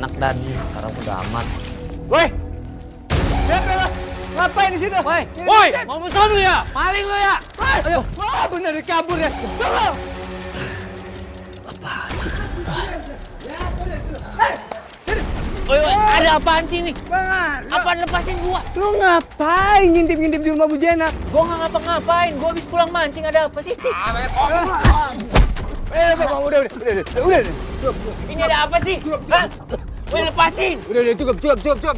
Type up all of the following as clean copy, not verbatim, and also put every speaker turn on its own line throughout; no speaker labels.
enak dan sekarang udah aman.
Woi! Siapa lo? Ngapain di situ?
Woi, mau musuh lu ya?
Maling lo ya? Ayo. Wah, bener kabur ya. Tunggu.
Apaan sih?
Woi, ada apaan sih nih?
Bang,
Apaan lepasin gua?
lu ngapain ngintip-ngintip di rumah Bu Jenap?
Gua nggak ngapa-ngapain, gua habis pulang mancing, ada apa sih?
Bang, udah.
Ini ada apa sih? Hah? Woi, lepasin!
Udah, cukup.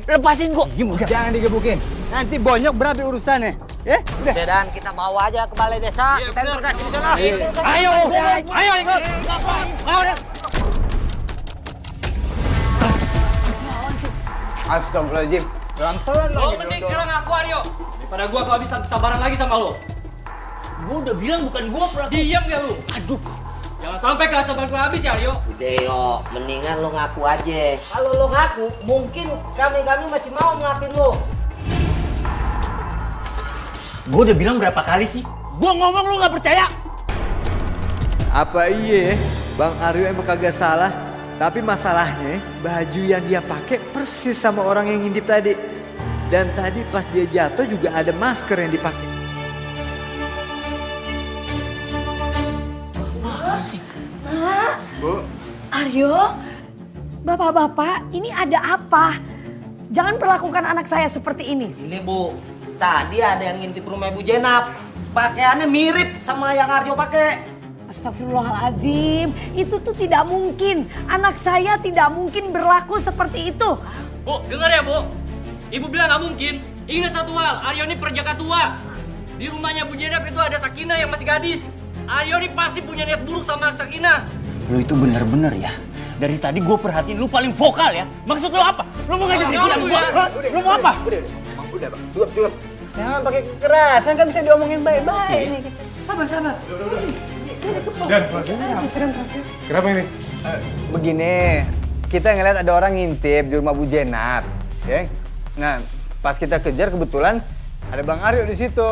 Lepasin gua!
Jangan digebukin. Nanti bonyok berapa urusannya. Ya, udah.
Udah dan kita bawa aja ke balai desa. Kita interogasi di sana.
Ayo ikut! Ayo,
Astagfirullahaladzim. Pelan-pelan
lo
lagi.
mending sekarang aku, Aryo. Daripada gua kehabisan kesabaran lagi sama lo.
Gua udah bilang bukan gua pelaku.
Diam ya lu.
Aduh.
Jangan sampai kesabaran gua habis ya, Aryo.
Udah yo, mendingan lo ngaku aja.
Kalau lo ngaku, mungkin kami masih mau maafin lo. Gua udah bilang berapa kali sih? Gua ngomong lo nggak percaya.
Apa iya Bang Aryo emang kagak salah? Tapi masalahnya baju yang dia pakai persis sama orang yang ngintip tadi. Dan tadi pas dia jatuh juga ada masker yang dipakai. Bu,
Aryo, bapak-bapak, ini ada apa? Jangan perlakukan anak saya seperti ini.
Ini Bu, tadi ada yang ngintip rumah Bu Jenap. Pakaiannya mirip sama yang Aryo pakai.
Astagfirullahaladzim, itu tuh tidak mungkin. Anak saya tidak mungkin berlaku seperti itu.
Bu, dengar ya, Bu. Ibu bilang nggak mungkin. Ingat satu hal, Aryo ini perjaka tua. Di rumahnya Bu Jenap itu ada Sakinah yang masih gadis. Aryo ini pasti punya niat buruk sama Sakinah.
Lu itu bener-bener ya. Dari tadi gue perhatiin lu paling vokal ya. Maksud lu apa? Lu mau ngajak ribut sama gua? Hah? Lu mau apa?
udah Bang, cukup. Jangan pakai kekerasan, kan bisa diomongin baik-baik. Sabar.
Dan, kenapa ini?
Begini, kita ngeliat ada orang ngintip di rumah Bu Jenap, ya. Nah, pas kita kejar kebetulan ada Bang Aryo di situ.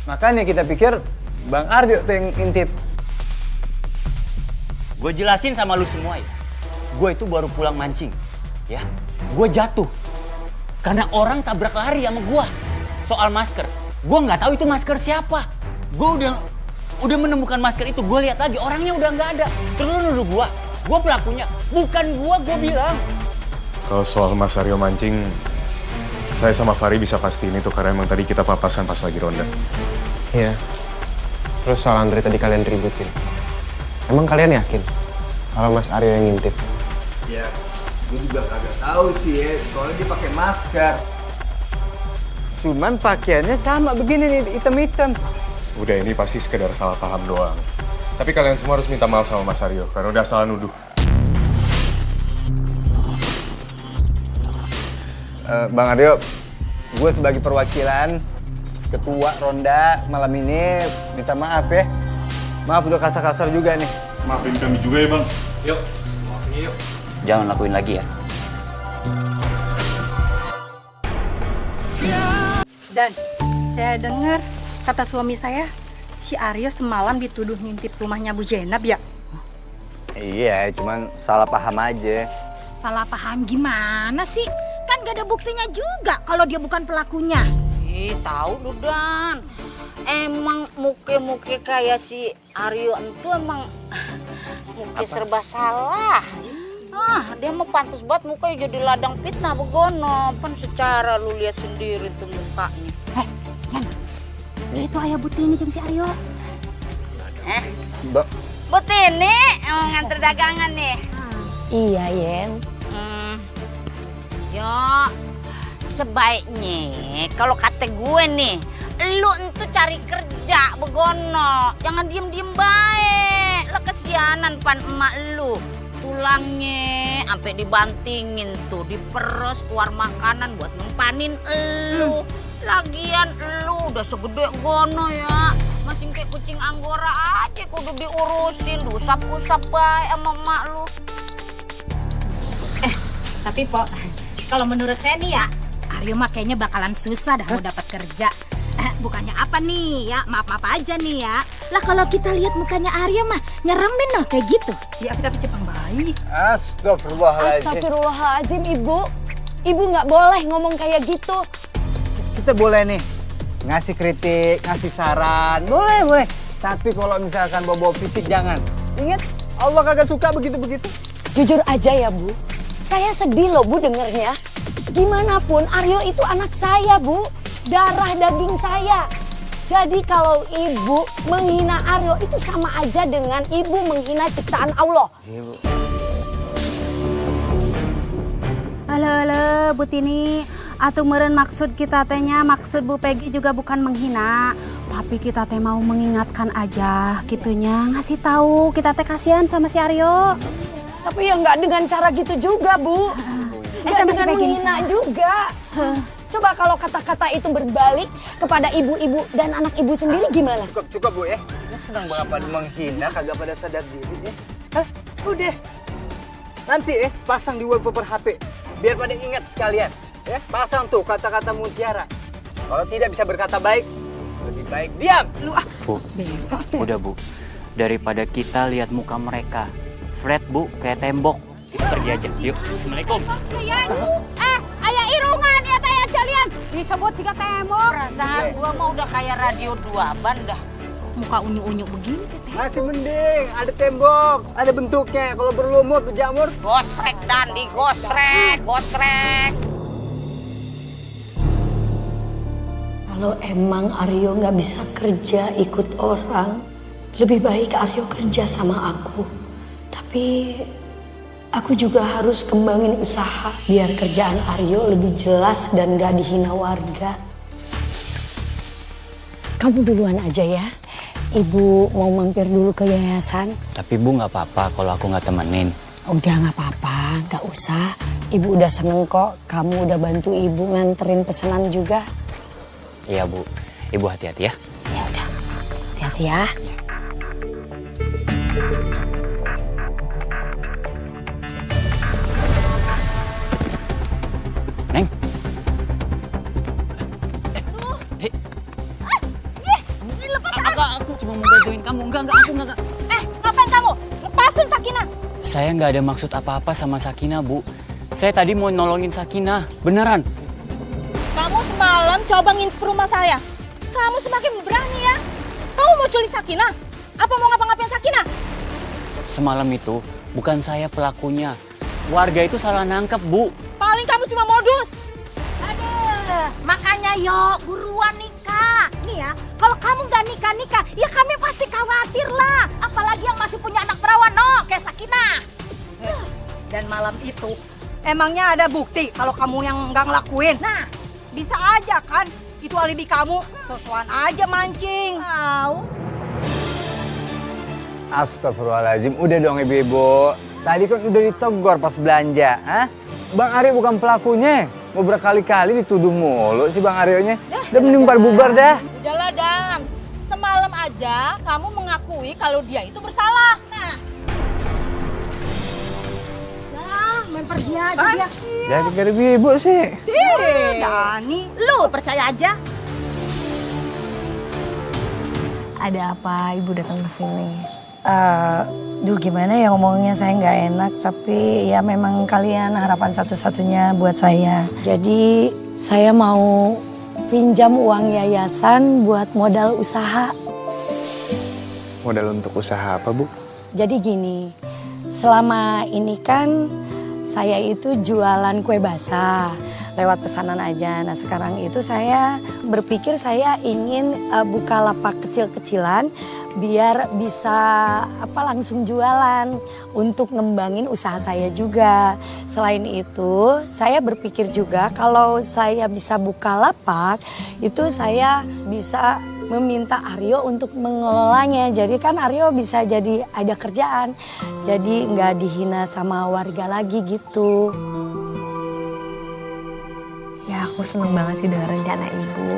Makanya kita pikir Bang Aryo tuh yang ngintip.
Gue jelasin sama lu semua ya. Gue itu baru pulang mancing. Ya, gue jatuh. Karena orang tabrak lari sama gue. Soal masker. Gue nggak tahu itu masker siapa. Gue udah menemukan masker itu. Gue lihat lagi orangnya udah nggak ada. Terus lu nuduh gue. Gue pelakunya. Bukan gue bilang.
Kalau soal Mas Aryo mancing, saya sama Fari bisa pastiin itu karena emang tadi kita papasan pas lagi ronda.
Iya. Terus soal Andre tadi kalian ributin. Emang kalian yakin kalau Mas Aryo yang ngintip?
Ya, gue juga kagak tahu sih ya, soalnya dia pakai masker. Cuman pakaiannya sama begini nih, hitam-hitam.
Udah, ini pasti sekedar salah paham doang. Tapi kalian semua harus minta maaf sama Mas Aryo karena udah salah nuduh.
Bang Aryo, gue sebagai perwakilan ketua ronda malam ini minta maaf ya. Maaf udah kasar-kasar juga nih.
Maafin kami juga ya, Bang.
Yuk, maafin yuk.
Jangan lakuin lagi ya.
Dan saya dengar kata suami saya, si Aryo semalam dituduh ngintip rumahnya Bu Jenap ya?
Iya, cuman salah paham aja.
Salah paham gimana sih? Kan gak ada buktinya juga kalau dia bukan pelakunya.
Ih, tahu lu Dan. Emang muke-muke kayak si Aryo itu emang muke serba salah. Dia mah pantas banget mukanya jadi ladang fitnah begono. Kan secara lu lihat sendiri tuh mukanya.
Yan, itu ayah Butini jeung si Aryo.
Mbak,
Butini, nganter dagangan nih.
Iya, Yen.
Yo, sebaiknya kalau kata gue nih, lu entu cari kerja begono, jangan diem-diem baik. Lo kesianan pan emak lu, tulangnya sampai dibantingin tuh, diperes keluar makanan buat nempanin elu. Lagian lu udah segede gono ya, masih kayak kucing anggora aja kudu diurusin, diusap-usap baik sama emak lu. Tapi Po, kalau menurut saya nih ya, Aryo mah kayaknya bakalan susah dah mau dapat kerja. Bukannya apa
apa nih ya? Maaf aja nih ya. Lah kalau kita lihat mukanya Aryo mah nyeremin loh kayak gitu.
Ya tapi Jepang baik.
Astagfirullahaladzim, Ibu. Ibu nggak boleh ngomong kayak gitu.
Kita boleh nih ngasih kritik, ngasih saran, boleh. Tapi kalau misalkan bawa fisik jangan. Ingat, Allah kagak suka begitu-begitu.
Jujur aja ya, Bu. Saya sedih loh, Bu, dengernya. Gimana pun Aryo itu anak saya, Bu. Darah daging saya. Jadi kalau Ibu menghina Aryo itu sama aja dengan Ibu menghina ciptaan Allah.
Halo, Bu Tini. Atuh meureun maksud kita tehnya, maksud Bu Peggy juga bukan menghina. Tapi kita teh mau mengingatkan aja gitunya. Ngasih tahu kita teh kasihan sama si Aryo.
Tapi ya nggak dengan cara gitu juga, Bu. Nggak dengan menghina juga. Coba kalau kata-kata itu berbalik kepada ibu-ibu dan anak ibu sendiri gimana?
Cukup Bu ya. Ini senang banget pada menghina, kagak pada sadar diri ya. Hah? Udah. Nanti pasang di wallpaper HP. Biar pada ingat sekalian. Ya, pasang tuh kata-kata mutiara. Kalau tidak bisa berkata baik, lebih baik diam.
Bu, udah Bu. Daripada kita lihat muka mereka, flat Bu, kayak tembok. Kita pergi aja, yuk. Assalamualaikum.
Ayah irungan ya teh kalian. Disebut juga tembok.
Perasaan gua mah udah kayak radio 2 ban dah.
Muka unyu-unyu begini teh.
Masih mending, ada tembok, ada bentuknya. Kalau berlumut, berjamur.
Gosrek Dandi, gosrek.
Kalau emang Aryo nggak bisa kerja ikut orang, lebih baik Aryo kerja sama aku. Tapi aku juga harus kembangin usaha biar kerjaan Aryo lebih jelas dan nggak dihina warga. Kamu duluan aja ya. Ibu mau mampir dulu ke yayasan.
Tapi Bu nggak apa-apa kalau aku nggak temenin.
Udah nggak apa-apa, nggak usah. Ibu udah seneng kok. Kamu udah bantu ibu nganterin pesanan juga.
Iya Bu, Ibu hati-hati ya.
Ya udah, hati-hati ya.
Neng. Aku cuma mau bantuin kamu. Enggak, aku enggak.
Ngapain kamu? Lepasin Sakinah.
Saya nggak ada maksud apa-apa sama Sakinah, Bu. Saya tadi mau nolongin Sakinah, beneran.
Kamu semalam coba ngintip rumah saya. Kamu semakin berani ya. Kamu mau culik Sakinah? Apa mau ngapa-ngapain Sakinah?
Semalam itu bukan saya pelakunya. Warga itu salah nangkep, Bu.
Paling kamu cuma modus.
Aduh, makanya yuk buruan nikah. Nih ya, kalau kamu nggak nikah, ya kami pasti khawatir lah. Apalagi yang masih punya anak perawan, no, kayak Sakinah.
Dan malam itu emangnya ada bukti kalau kamu yang nggak ngelakuin?
Nah,
bisa aja kan? Itu alibi kamu. Sosokan aja mancing.
Astagfirullahaladzim, udah dong ibu-ibu. Tadi kan udah ditegur pas belanja, Hah? Bang Aryo bukan pelakunya. Mau berkali-kali dituduh mulu sih Bang Aryonya. Udah mending bubar dah.
Udahlah Dan, semalam aja kamu mengakui kalau dia itu bersalah. Nah,
Main pergi aja dia.
Jadi pikir ibu sih.
Dani,
lu percaya aja.
Ada apa ibu datang ke sini? Gimana ya ngomongnya, saya nggak enak, tapi ya memang kalian harapan satu-satunya buat saya. Jadi saya mau pinjam uang yayasan buat modal usaha.
Modal untuk usaha apa, Bu?
Jadi gini, selama ini kan saya itu jualan kue basah lewat pesanan aja. Nah sekarang itu saya berpikir saya ingin buka lapak kecil-kecilan biar bisa langsung jualan untuk ngembangin usaha saya juga. Selain itu saya berpikir juga kalau saya bisa buka lapak itu saya bisa meminta Aryo untuk mengelolanya. Jadi kan Aryo bisa jadi ada kerjaan. Jadi nggak dihina sama warga lagi gitu.
Ya aku seneng banget sih dengan rencana ibu.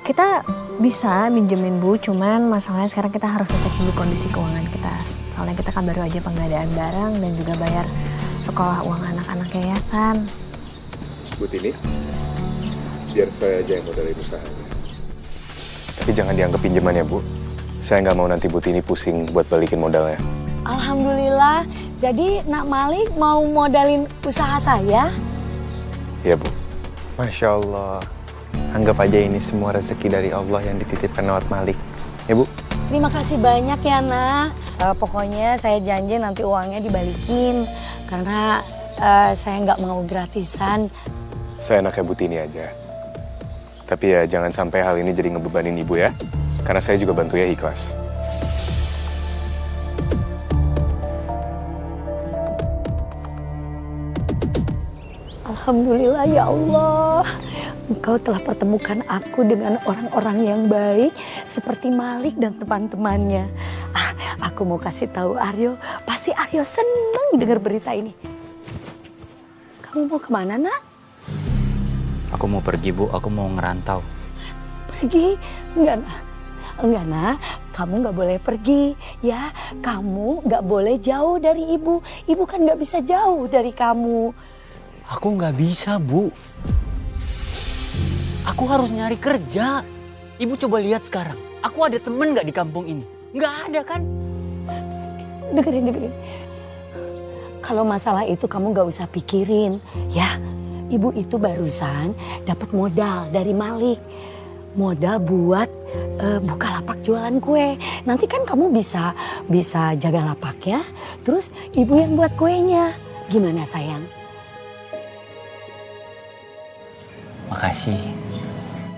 Kita bisa minjemin Bu, cuman masalahnya sekarang kita harus cek dulu kondisi keuangan kita. Soalnya kita kan baru aja pengadaan barang dan juga bayar sekolah uang anak-anak yayasan.
Bu Tini, biar saya aja yang modalin usahanya. Tapi jangan dianggap pinjaman ya, Bu. Saya nggak mau nanti Bu Tini pusing buat balikin modalnya.
Alhamdulillah, jadi Nak Malik mau modalin usaha saya?
Iya, Bu.
Masya Allah. Anggap aja ini semua rezeki dari Allah yang dititipkan lewat Malik. Ya, Bu?
Terima kasih banyak ya, Nak. Pokoknya saya janji nanti uangnya dibalikin. Karena saya nggak mau gratisan.
Saya enaknya Bu Tini aja. Tapi ya jangan sampai hal ini jadi ngebebanin Ibu ya. Karena saya juga bantu ya ikhlas.
Alhamdulillah ya Allah. Engkau telah pertemukan aku dengan orang-orang yang baik seperti Malik dan teman-temannya. Aku mau kasih tahu Aryo, pasti Aryo senang dengar berita ini. Kamu mau kemana, Nak?
Aku mau pergi, Bu. Aku mau ngerantau.
Pergi? Enggak, Nak. Enggak, Nak. Kamu nggak boleh pergi, ya. Kamu nggak boleh jauh dari ibu. Ibu kan nggak bisa jauh dari kamu.
Aku nggak bisa, Bu. Aku harus nyari kerja. Ibu coba lihat sekarang. Aku ada temen nggak di kampung ini? Nggak ada kan?
Dengerin. Kalau masalah itu kamu nggak usah pikirin, ya. Ibu itu barusan dapat modal dari Malik. Modal buat buka lapak jualan kue. Nanti kan kamu bisa jaga lapaknya, terus ibu yang buat kuenya. Gimana sayang?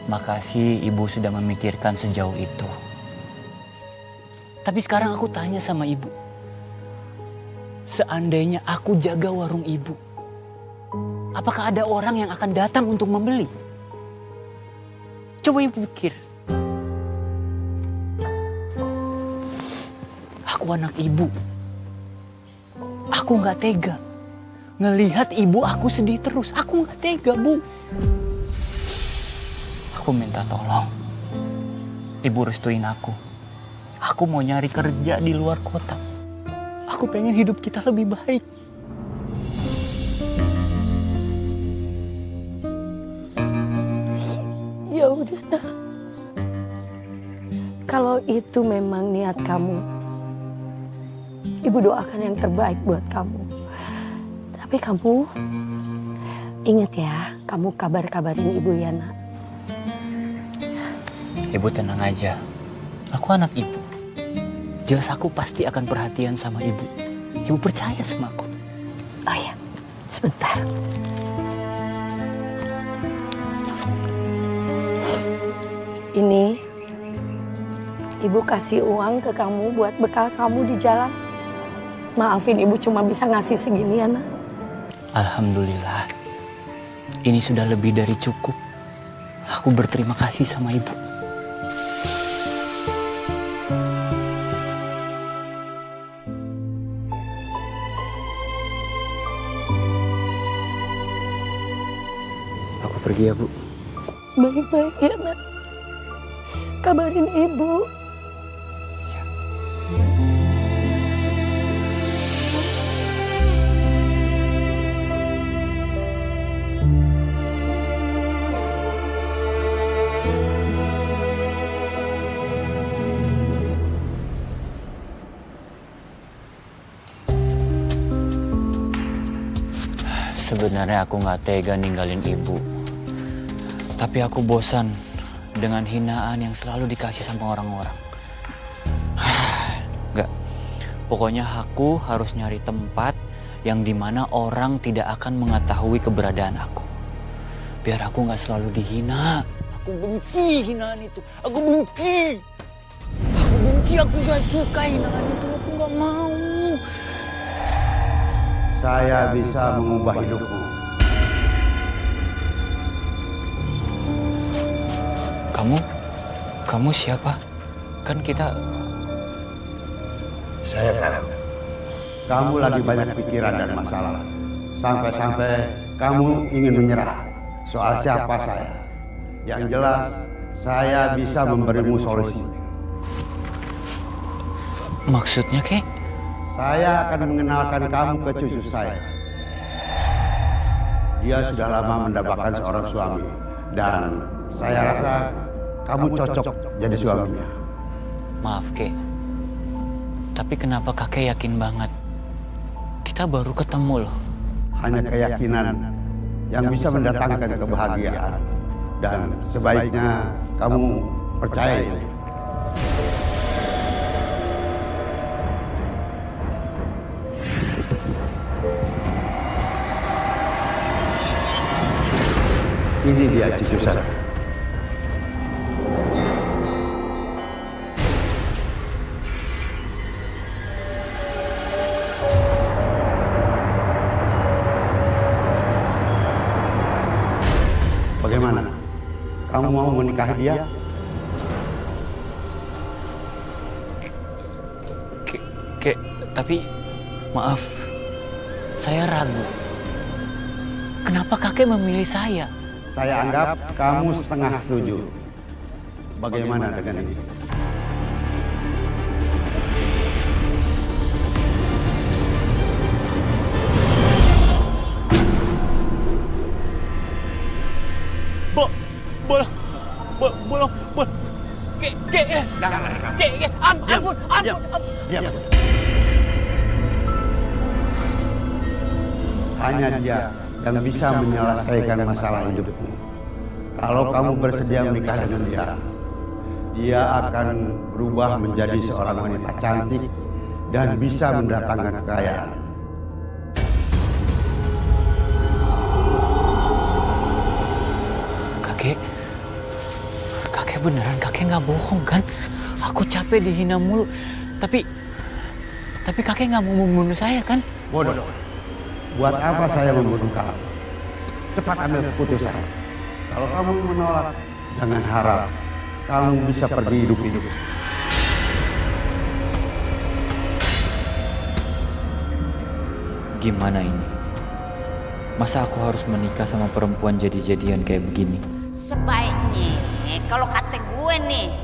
Makasih Ibu sudah memikirkan sejauh itu. Tapi sekarang aku tanya sama Ibu. Seandainya aku jaga warung Ibu, apakah ada orang yang akan datang untuk membeli? Coba Ibu pikir. Aku anak Ibu. Aku nggak tega ngelihat Ibu aku sedih terus. Aku nggak tega, Bu. Aku minta tolong. Ibu restuin aku. Aku mau nyari kerja di luar kota. Aku pengen hidup kita lebih baik.
Ya udah, Nak. Kalau itu memang niat kamu, Ibu doakan yang terbaik buat kamu. Tapi kamu ingat ya, kamu kabarin Ibu ya, Nak.
Ibu tenang aja. Aku anak Ibu. Jelas aku pasti akan perhatian sama Ibu. Ibu percaya sama aku.
Oh ya, sebentar. Ini Ibu kasih uang ke kamu buat bekal kamu di jalan. Maafin Ibu cuma bisa ngasih segini ya, Nak.
Alhamdulillah. Ini sudah lebih dari cukup. Aku berterima kasih sama Ibu. Aku pergi ya, Bu.
Baik-baik ya, Nak. Kabarin Ibu.
Sebenarnya aku nggak tega ninggalin Ibu. Tapi aku bosan dengan hinaan yang selalu dikasih sama orang-orang. Nggak. Pokoknya aku harus nyari tempat yang dimana orang tidak akan mengetahui keberadaan aku. Biar aku nggak selalu dihina. Aku benci hinaan itu. Aku benci. Aku nggak suka hinaan itu. Aku nggak mau.
Saya bisa mengubah hidupmu.
Kamu siapa? Kan kita...
Saya tahu. Kamu lagi banyak pikiran dan masalah. Sampai-sampai kamu ingin menyerah. Soal siapa saya? Yang jelas, saya bisa memberimu solusi.
Maksudnya, Kek?
Saya akan mengenalkan kamu ke cucu saya. Dia sudah lama mendapatkan seorang suami. Dan saya rasa kamu cocok jadi suaminya.
Maaf, Kek. Tapi kenapa kakek yakin banget? Kita baru ketemu loh.
Hanya keyakinan yang bisa mendatangkan kebahagiaan. Dan sebaiknya kamu percaya ini. Ini dia cucu saya. Bagaimana? Kamu mau menikahi dia?
Kek, tapi maaf, saya ragu. Kenapa kakek memilih saya?
Saya anggap kamu setengah setuju. Bagaimana dengan ini?
Bolong. Kek. Ampun.
Diam. Hanya dia yang bisa menyelesaikan masalah hidupmu. Kalau kamu bersedia menikah dengan dia akan berubah menjadi seorang wanita cantik dan bisa mendatangkan kekayaan.
Kakek beneran, kakek nggak bohong kan? Aku capek dihina mulu. Tapi kakek nggak mau membunuh saya kan?
Bodoh. Buat apa saya membunuh kamu? Cepat ambil keputusan. Kalau kamu menolak, jangan harap kamu bisa pergi hidup-hidup.
Gimana ini? Masa aku harus menikah sama perempuan jadi-jadian kayak begini?
Sebaiknya kalau kata gue nih,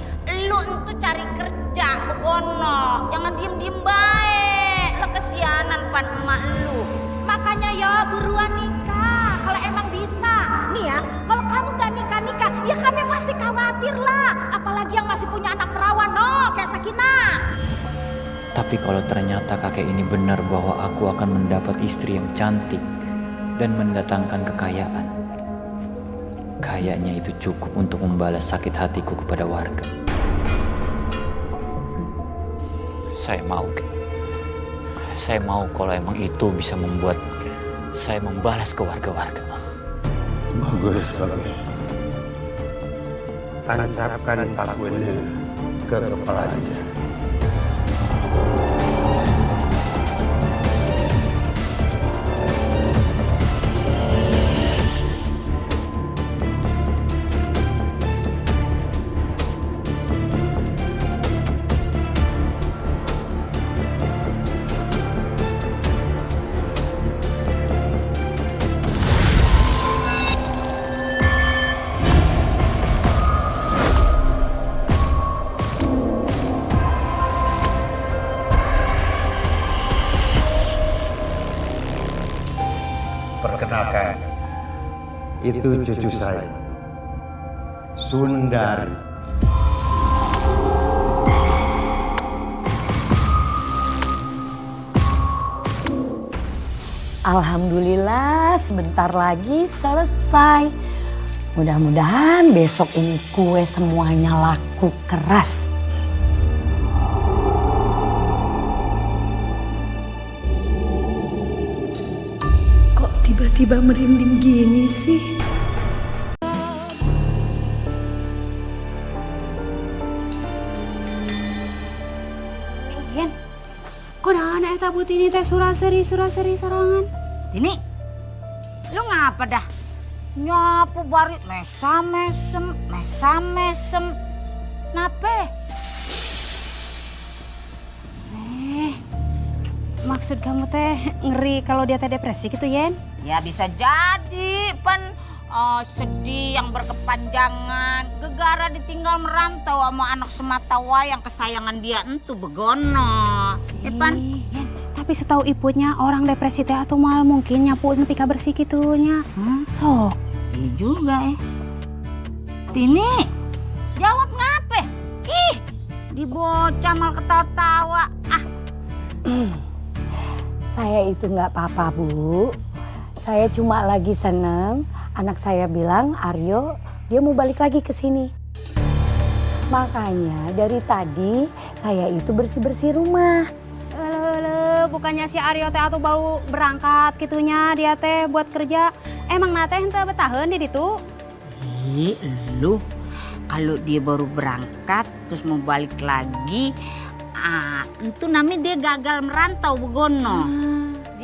lu entu cari kerja begono, jangan diem-diem baik. Lah kesianan pan emak lu. Makanya ya buruan nikah kalau emang bisa. Nih ya, kalau kamu gak nikah-nikah, ya kami pasti khawatir lah. Apalagi yang masih punya anak perawan, no, kayak Sakinah.
Tapi kalau ternyata kakek ini benar bahwa aku akan mendapat istri yang cantik dan mendatangkan kekayaan, kayaknya itu cukup untuk membalas sakit hatiku kepada warga.
Saya mau kalau emang itu bisa membuat saya membalas ke warga-warga.
Bagus. Tancapkan paku ini ke kepalanya. Perkenalkan, itu cucu saya, Sundari.
Alhamdulillah sebentar lagi selesai. Mudah-mudahan besok ini kue semuanya laku keras. Tiba-tiba merinding gini sih.
Yen, kok dah anak eta Butini teh suraseri sorangan.
Ini, lu ngapa dah? Nyapu bari mesam-mesem. Nape?
Maksud kamu teh ngeri kalau dia teh depresi gitu, Yen?
Ya bisa jadi, pan sedih yang berkepanjangan, gegara ditinggal merantau sama anak semata wayang kesayangan dia entu begono. Ya pan?
Tapi setahu ibunya orang depresi teh atau mal mungkin nyapu nepi ka bersih gitunya. Sok.
Iya juga Tini, jawab Di bocah malah ketawa-tawa. Ah.
Saya itu nggak apa-apa, Bu. Saya cuma lagi seneng. Anak saya bilang, Aryo, dia mau balik lagi ke sini. Makanya dari tadi saya itu bersih-bersih rumah.
Bukannya si Aryo teh atau baru berangkat gitunya dia teh buat kerja. Emang nate henteu betaheun di ditu?
Ih, lu kalau dia baru berangkat terus mau balik lagi, itu namanya dia gagal merantau begono.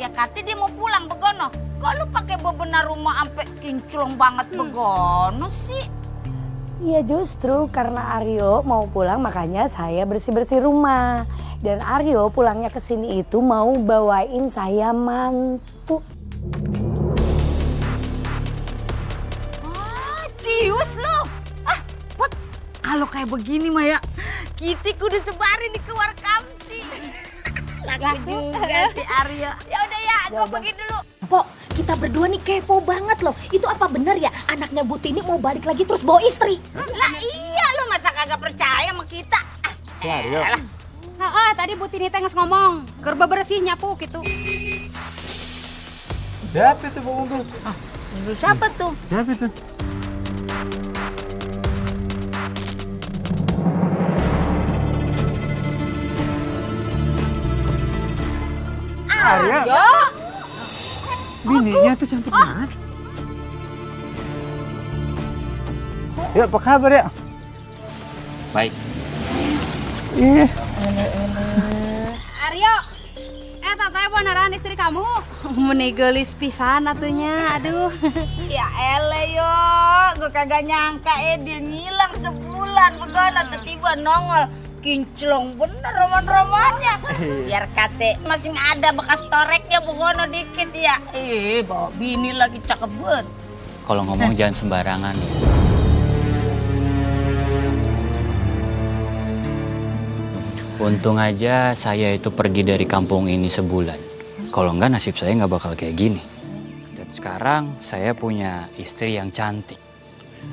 Dia kata dia mau pulang begono. Kok lu pakai bebenah rumah sampai kinclong banget begono sih?
Iya justru karena Aryo mau pulang makanya saya bersih-bersih rumah. Dan Aryo pulangnya ke sini itu mau bawain saya mantu.
Cius lo. Pot. Kalau kayak begini Maya, kita kudu sebarin di keluar kamsi. Laki juga si Aryo. Ya udah ya, gue pergi dulu.
Pok, kita berdua nih kepo banget loh. Itu apa benar ya anaknya Bu Tini mau balik lagi terus bawa istri?
Lah iya, lu masa kagak percaya sama kita?
Ya, Aryo.
Tadi Bu Tini teh geus ngomong, keur bebersih nyapu gitu.
Siapa itu Bu Mobil?
Siapa tuh?
Siapa itu?
Aryo.
Bininya tuh cantik banget. Ya, apa kabar ya?
Baik.
Iya.
Aryo, teh beneran istri kamu? Meninggalis pisan atunya, aduh.
Ya ele yo, gue kagak nyangka dia ngilang sebulan begono tiba-tiba nongol. Kinclong bener roman-romannya. Biar kate masih ada bekas toreknya begono dikit ya. Bawa bini lagi cakep banget.
Kalau ngomong jangan sembarangan. Untung aja saya itu pergi dari kampung ini sebulan. Kalau enggak nasib saya nggak bakal kayak gini. Dan sekarang saya punya istri yang cantik.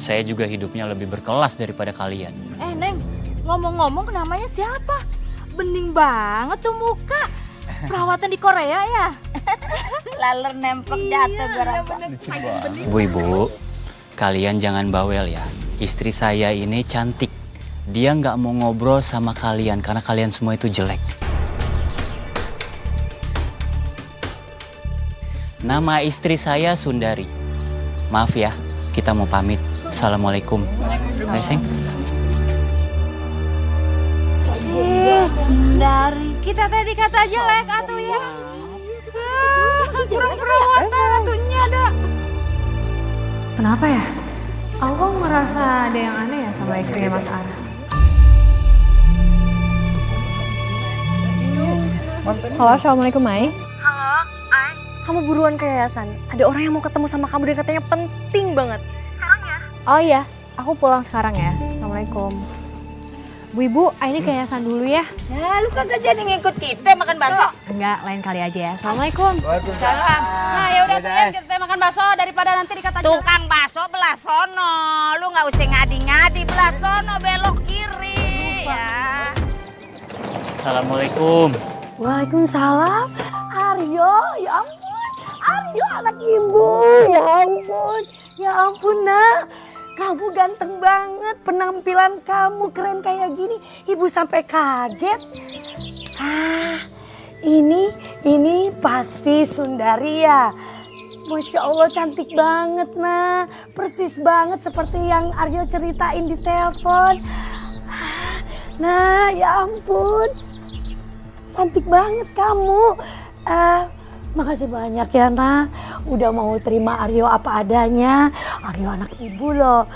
Saya juga hidupnya lebih berkelas daripada kalian.
Neng, ngomong-ngomong namanya siapa? Bening banget tuh muka. Perawatan di Korea ya?
Laler nempel jatuh gue rasa.
Ibu-ibu, kalian jangan bawel ya. Istri saya ini cantik. Dia nggak mau ngobrol sama kalian karena kalian semua itu jelek. Nama istri saya Sundari. Maaf ya, kita mau pamit. Assalamualaikum. Hai, Seng.
Sundari, kita tadi kata jelek atuh ya. Kurang perawatan atunya ada.
Kenapa ya? Aku merasa ada yang aneh ya sama istrinya Mas Ara. Halo, assalamualaikum Mai.
Halo, Ai.
Kamu buruan ke yayasan. Ada orang yang mau ketemu sama kamu dan katanya penting banget.
Sekarang ya?
Oh iya, aku pulang sekarang ya. Assalamualaikum. Bu Ibu, ini ke yayasan dulu ya.
Ya, lu kagak jadi ngikut kita makan bakso?
Enggak, lain kali aja ya. Assalamualaikum.
Salam.
Nah ya udah tuh kita makan bakso daripada nanti dikata
Tukang bakso belah sono. Lu nggak usah ngadi-ngadi belah sono, belok kiri ya.
Assalamualaikum.
Waalaikumsalam. Aryo, ya ampun. Aryo anak ibu, ya ampun. Ya ampun nak. Kamu ganteng banget, penampilan kamu keren kayak gini. Ibu sampai kaget. Ini pasti Sundari ya. Masya Allah cantik banget nah. Persis banget seperti yang Aryo ceritain di telepon. Nah ya ampun. Cantik banget kamu. Makasih banyak ya nak. Udah mau terima Aryo apa adanya. Aryo anak ibu loh.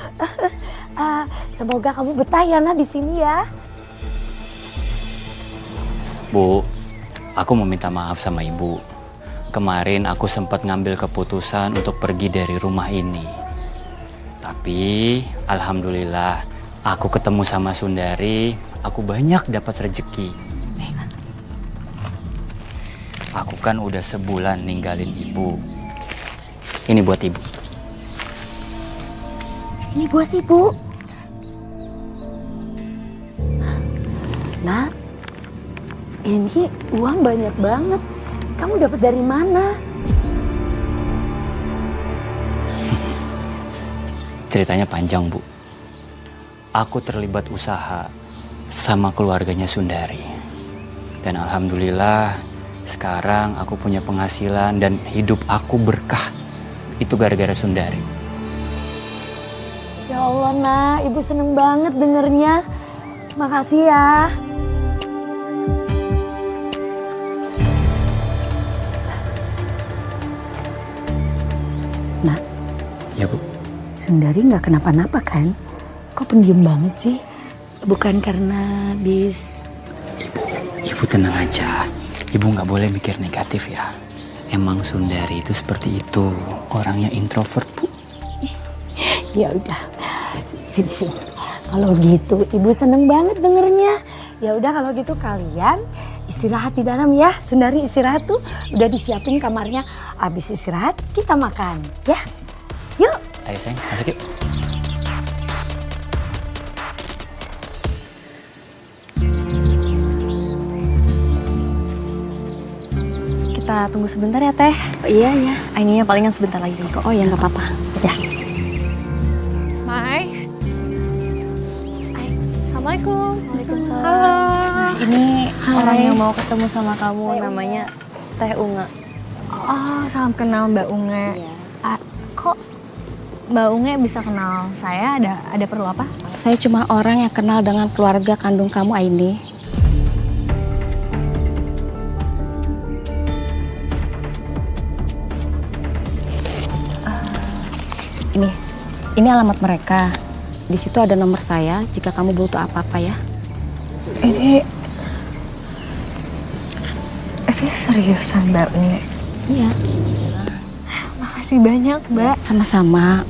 Semoga kamu betah ya nak di sini ya.
Bu, aku mau minta maaf sama ibu. Kemarin aku sempat ngambil keputusan untuk pergi dari rumah ini. Tapi alhamdulillah aku ketemu sama Sundari, aku banyak dapat rezeki. Nih. Aku kan udah sebulan ninggalin ibu. Ini buat ibu.
Ini buat ibu. Ini uang banyak banget. Kamu dapat dari mana?
Ceritanya panjang, Bu. Aku terlibat usaha sama keluarganya Sundari. Dan alhamdulillah sekarang aku punya penghasilan dan hidup aku berkah. Itu gara-gara Sundari.
Ya Allah, Nak. Ibu seneng banget dengernya. Makasih ya. Nak.
Ya, Bu.
Sundari nggak kenapa-napa kan? Kok pendiam banget sih? Bukan karena bis...
Ibu tenang aja. Ibu nggak boleh mikir negatif ya. Emang Sundari itu seperti itu. Orangnya introvert, Bu.
Ya udah. Sini. Kalau gitu Ibu seneng banget dengernya. Ya udah kalau gitu kalian istirahat di dalam ya. Sundari istirahat tuh udah disiapin kamarnya. Abis istirahat kita makan ya. Yuk.
Ayo sayang, masuk yuk.
Kita tunggu sebentar ya, Teh.
Iya, ya.
Ininya palingan sebentar lagi kok. Oh ya, nggak apa-apa.
Ya.
Mai. Assalamualaikum. Waalaikumsalam. Halo. Ini orang yang mau ketemu sama kamu, namanya Teh Unga. Oh, salam kenal Mbak Unga. Kok Mbak Unga bisa kenal saya? Ada perlu apa?
Saya cuma orang yang kenal dengan keluarga kandung kamu, Aini. Ini alamat mereka. Di situ ada nomor saya jika kamu butuh apa-apa ya.
Ini seriusan Mbak Unga?
Iya.
Makasih banyak, Mbak.
Sama-sama.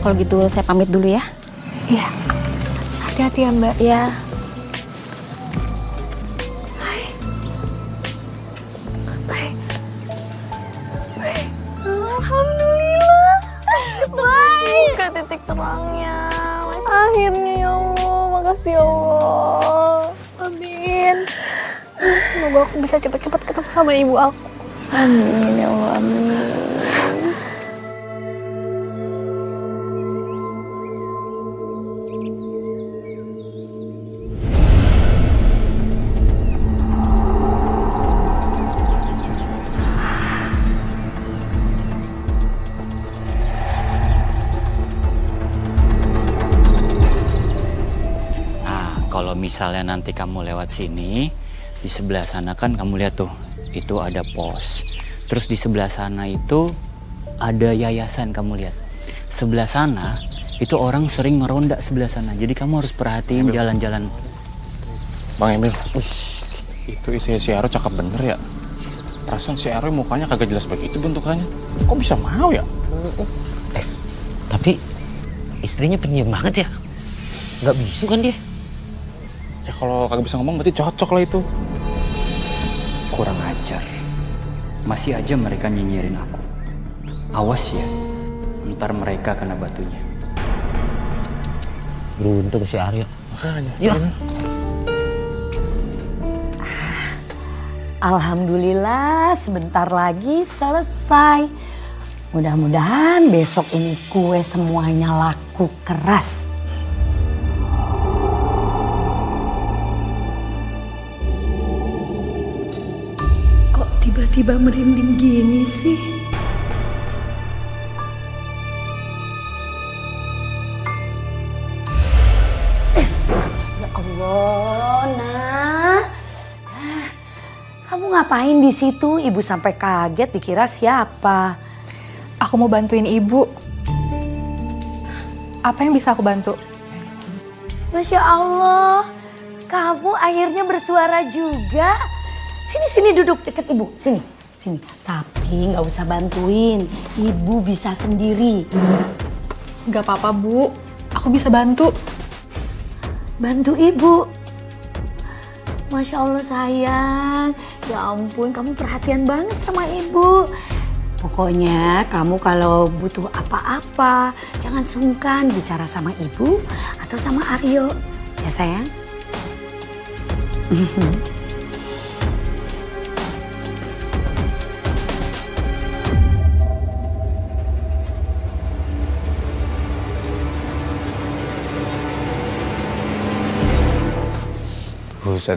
Kalau gitu saya pamit dulu ya.
Iya. Hati-hati ya, Mbak.
Ya.
Alhamdulillah. Baik. Ke titik terangnya. Akhirnya ya Allah. Makasih ya Allah. Amin. Semoga aku bisa cepat-cepat ketemu sama ibu aku. Amin ya Allah. Amin.
Kalau misalnya nanti kamu lewat sini, di sebelah sana kan kamu lihat tuh, itu ada pos. Terus di sebelah sana itu ada yayasan, kamu lihat. Sebelah sana itu orang sering ngeronda sebelah sana. Jadi kamu harus perhatiin jalan-jalan.
Bang Emil, itu isi si Aro cakep bener ya. Perasaan si Aro mukanya kagak jelas begitu bentukannya. Kok bisa mau ya?
Tapi istrinya pendiam banget ya. Nggak bisu kan dia?
Ya kalau kagak bisa ngomong berarti cocok lah itu.
Kurang ajar. Masih aja mereka nyinyirin aku. Awas ya, ntar mereka kena batunya.
Beruntung si Aryo.
Makanya.
Yuk.
Alhamdulillah sebentar lagi selesai. Mudah-mudahan besok ini kue semuanya laku keras. Tiba-tiba merinding gini sih. Ya Allah, Nak. Kamu ngapain di situ? Ibu sampai kaget dikira siapa.
Aku mau bantuin ibu. Apa yang bisa aku bantu?
Masya Allah, kamu akhirnya bersuara juga. Sini duduk deket ibu, sini. Tapi nggak usah bantuin, ibu bisa sendiri.
Gak apa-apa Bu, aku bisa bantu.
Bantu ibu. Masya Allah sayang, ya ampun kamu perhatian banget sama ibu. Pokoknya kamu kalau butuh apa-apa, jangan sungkan bicara sama ibu atau sama Aryo. Ya sayang?
Buset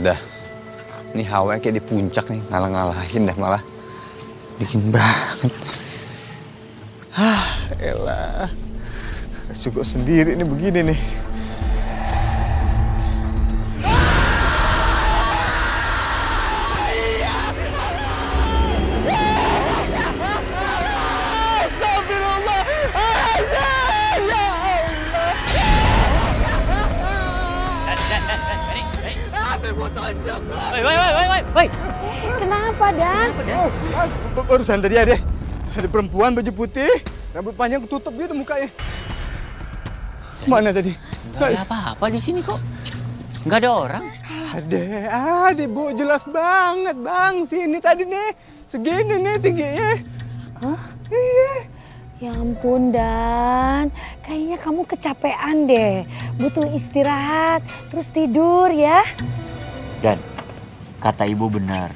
dah. Ini hawa kayak di puncak nih, ngalah-ngalahin dah malah. Bikin banget. Elah. Resiko sendiri nih begini nih.
Woi.
Kenapa, Dan?
Barusan tadi ada perempuan baju putih, rambut panjang ketutup gitu mukanya. Mana tadi?
Nggak ada apa-apa di sini kok. Nggak ada orang.
Ada Bu, jelas banget Bang. Sini tadi nih, segini nih tingginya.
Hah? Iya. Ya ampun, Dan. Kayaknya kamu kecapean deh. Butuh istirahat, terus tidur ya.
Dan kata ibu benar.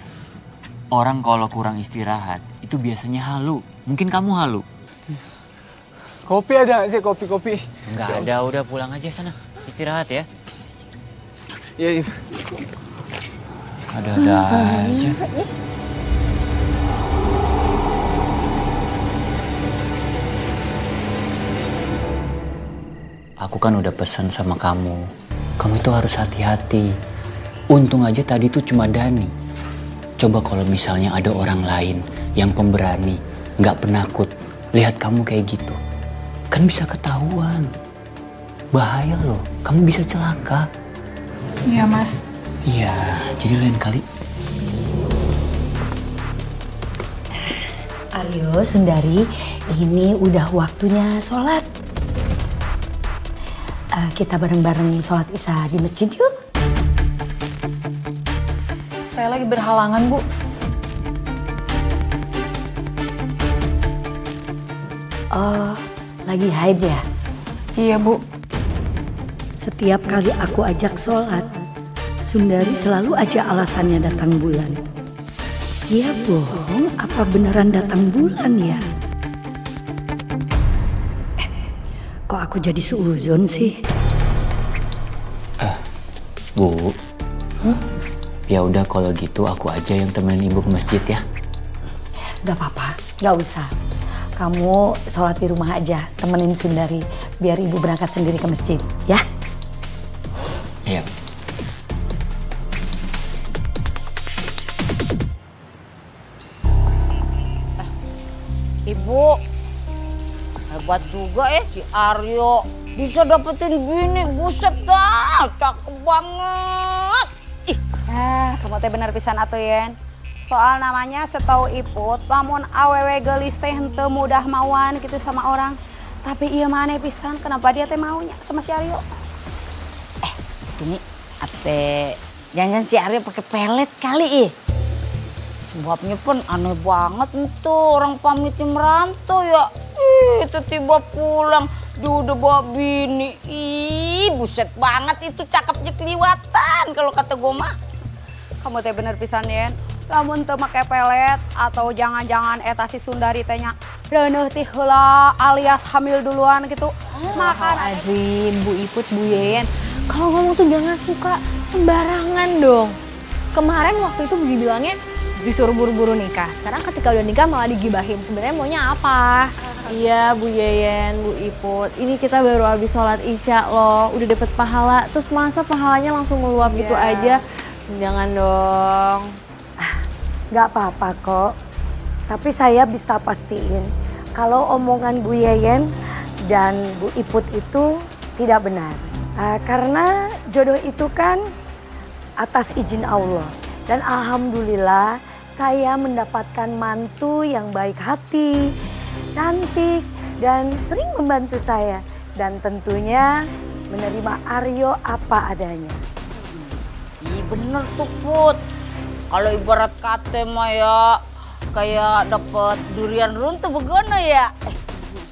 Orang kalau kurang istirahat itu biasanya halu. Mungkin kamu halu.
Kopi ada nggak sih? Kopi-kopi?
Nggak ada, udah pulang aja sana. Istirahat ya.
Iya.
Ada-ada aja. Aku kan udah pesan sama kamu. Kamu itu harus hati-hati. Untung aja tadi tuh cuma Dani. Coba kalau misalnya ada orang lain yang pemberani, nggak penakut, lihat kamu kayak gitu. Kan bisa ketahuan. Bahaya loh, kamu bisa celaka.
Iya, Mas.
Iya, jadi lain kali.
Aryo, Sundari, ini udah waktunya sholat. Kita bareng-bareng sholat isya di masjid yuk.
Saya lagi berhalangan, Bu.
Oh, lagi haid ya?
Iya, Bu.
Setiap kali aku ajak sholat, Sundari selalu aja alasannya datang bulan. Dia bohong apa beneran datang bulan ya? Kok aku jadi suuzon sih?
Bu. Ya udah kalau gitu aku aja yang temenin ibu ke masjid ya.
Gak apa-apa, gak usah. Kamu sholat di rumah aja, temenin Sundari. Biar ibu berangkat sendiri ke masjid, ya?
Iya.
Ibu, hebat juga si Aryo. Bisa dapetin bini, buset dah, cakep banget.
Kamu teh bener pisan atuh Yen. Soal namanya setahu Iput, lamun awewe gelis teh henteu mudah mauan gitu sama orang. Tapi iya maneh pisan, kenapa dia teh maunya sama si Aryo?
Ini apa? Jangan si Aryo pakai pelet kali Sebabnya pun aneh banget itu orang pamitnya merantau ya. Tiba-tiba pulang, dia udah bawa bini. Buset banget itu cakepnya keliwatan kalau kata gue mah.
Kamu teh bener pisan Yen. Lamun teu make pelet atau jangan-jangan eta si Sundari teh nya reuneuh ti heula alias hamil duluan gitu.
Azim, Bu Iput, Bu Yeyen. Kalau ngomong tuh jangan suka sembarangan dong. Kemarin waktu itu bilangnya disuruh buru-buru nikah. Sekarang ketika udah nikah malah digibahin. Sebenarnya maunya apa?
Iya Bu Yeyen, Bu Iput, ini kita baru habis sholat isya loh, udah dapet pahala, terus masa pahalanya langsung meluap gitu aja? Jangan dong.
Gak apa-apa kok. Tapi saya bisa pastiin kalau omongan Bu Yeyen dan Bu Iput itu tidak benar. Karena jodoh itu kan atas izin Allah. Dan alhamdulillah saya mendapatkan mantu yang baik hati, cantik, dan sering membantu saya. Dan tentunya menerima Aryo apa adanya.
Bener tuh Put. Kalau ibarat kata mah ya kayak dapet durian runtuh begono ya.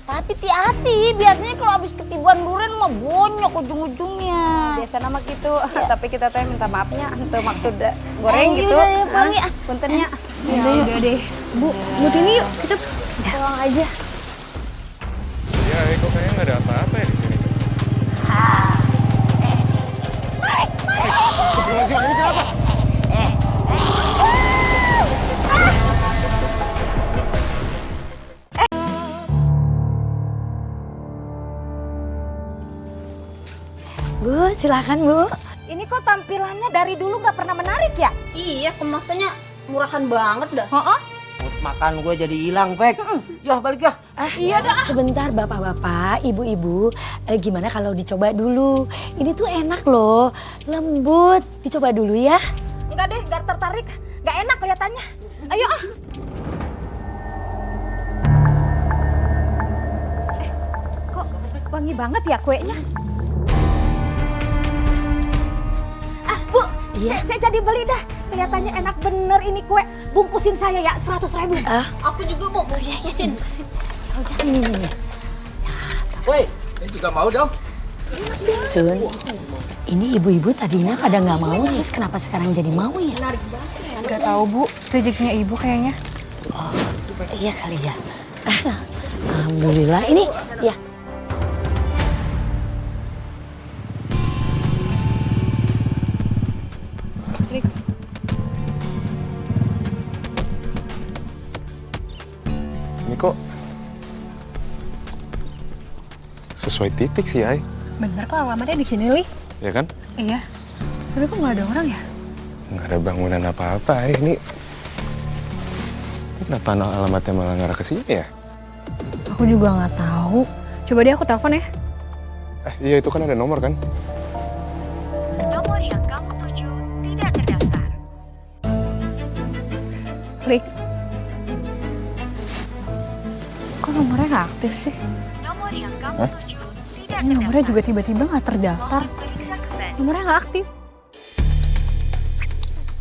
Tapi hati-hati, biasanya kalau habis ketiban durian mah bonyok ujung-ujungnya.
Biasa nama gitu, tapi kita teh minta maafnya untuk maksud goreng gitu.
Udah ya, Pami.
Puntennya.
Ya udah deh. Bu, ini yuk kita pulang aja.
Ya, kok kayaknya nggak ada apa-apa ya di sini. Ini kenapa?
Bu, silakan Bu.
Ini kok tampilannya dari dulu nggak pernah menarik ya?
Iya, kemasannya murahan banget dah.
Makan gue jadi hilang, Pek. Yah, balik yah.
Iya dah. Sebentar Bapak-bapak, Ibu-ibu, gimana kalau dicoba dulu? Ini tuh enak loh, lembut. Dicoba dulu ya.
Enggak deh, nggak tertarik. Nggak enak kelihatannya. Ayo ah. Kok wangi banget ya kuenya? Bu, saya jadi beli dah. Kelihatannya enak bener ini kue. Bungkusin saya ya 100.000.
Aku juga mau bungkusin.
Ini.
Woi, ini juga mau dong.
Sun, ini ibu-ibu tadinya pada nggak mau, terus kenapa sekarang jadi mau ya?
Nggak tahu Bu, rezekinya ibu kayaknya.
Oh, iya kali ya. Alhamdulillah. Ini ya.
Ini kok sesuai titik sih, Ay.
Bener kok alamatnya di sini, Lik.
Ya kan?
Iya. Tapi kok nggak ada orang ya?
Nggak ada bangunan apa-apa, Ay. Ini kenapa alamatnya malah ngarah ke sini ya?
Aku juga nggak tahu. Coba deh aku telepon ya.
Iya, itu kan ada nomor kan?
Nomor yang kamu tuju tidak terdaftar.
Lik. Kok nomornya nggak aktif sih?
Nomor yang kamu tuju tidak
Ini nomornya juga tiba-tiba nggak terdaftar. Nomornya nggak aktif.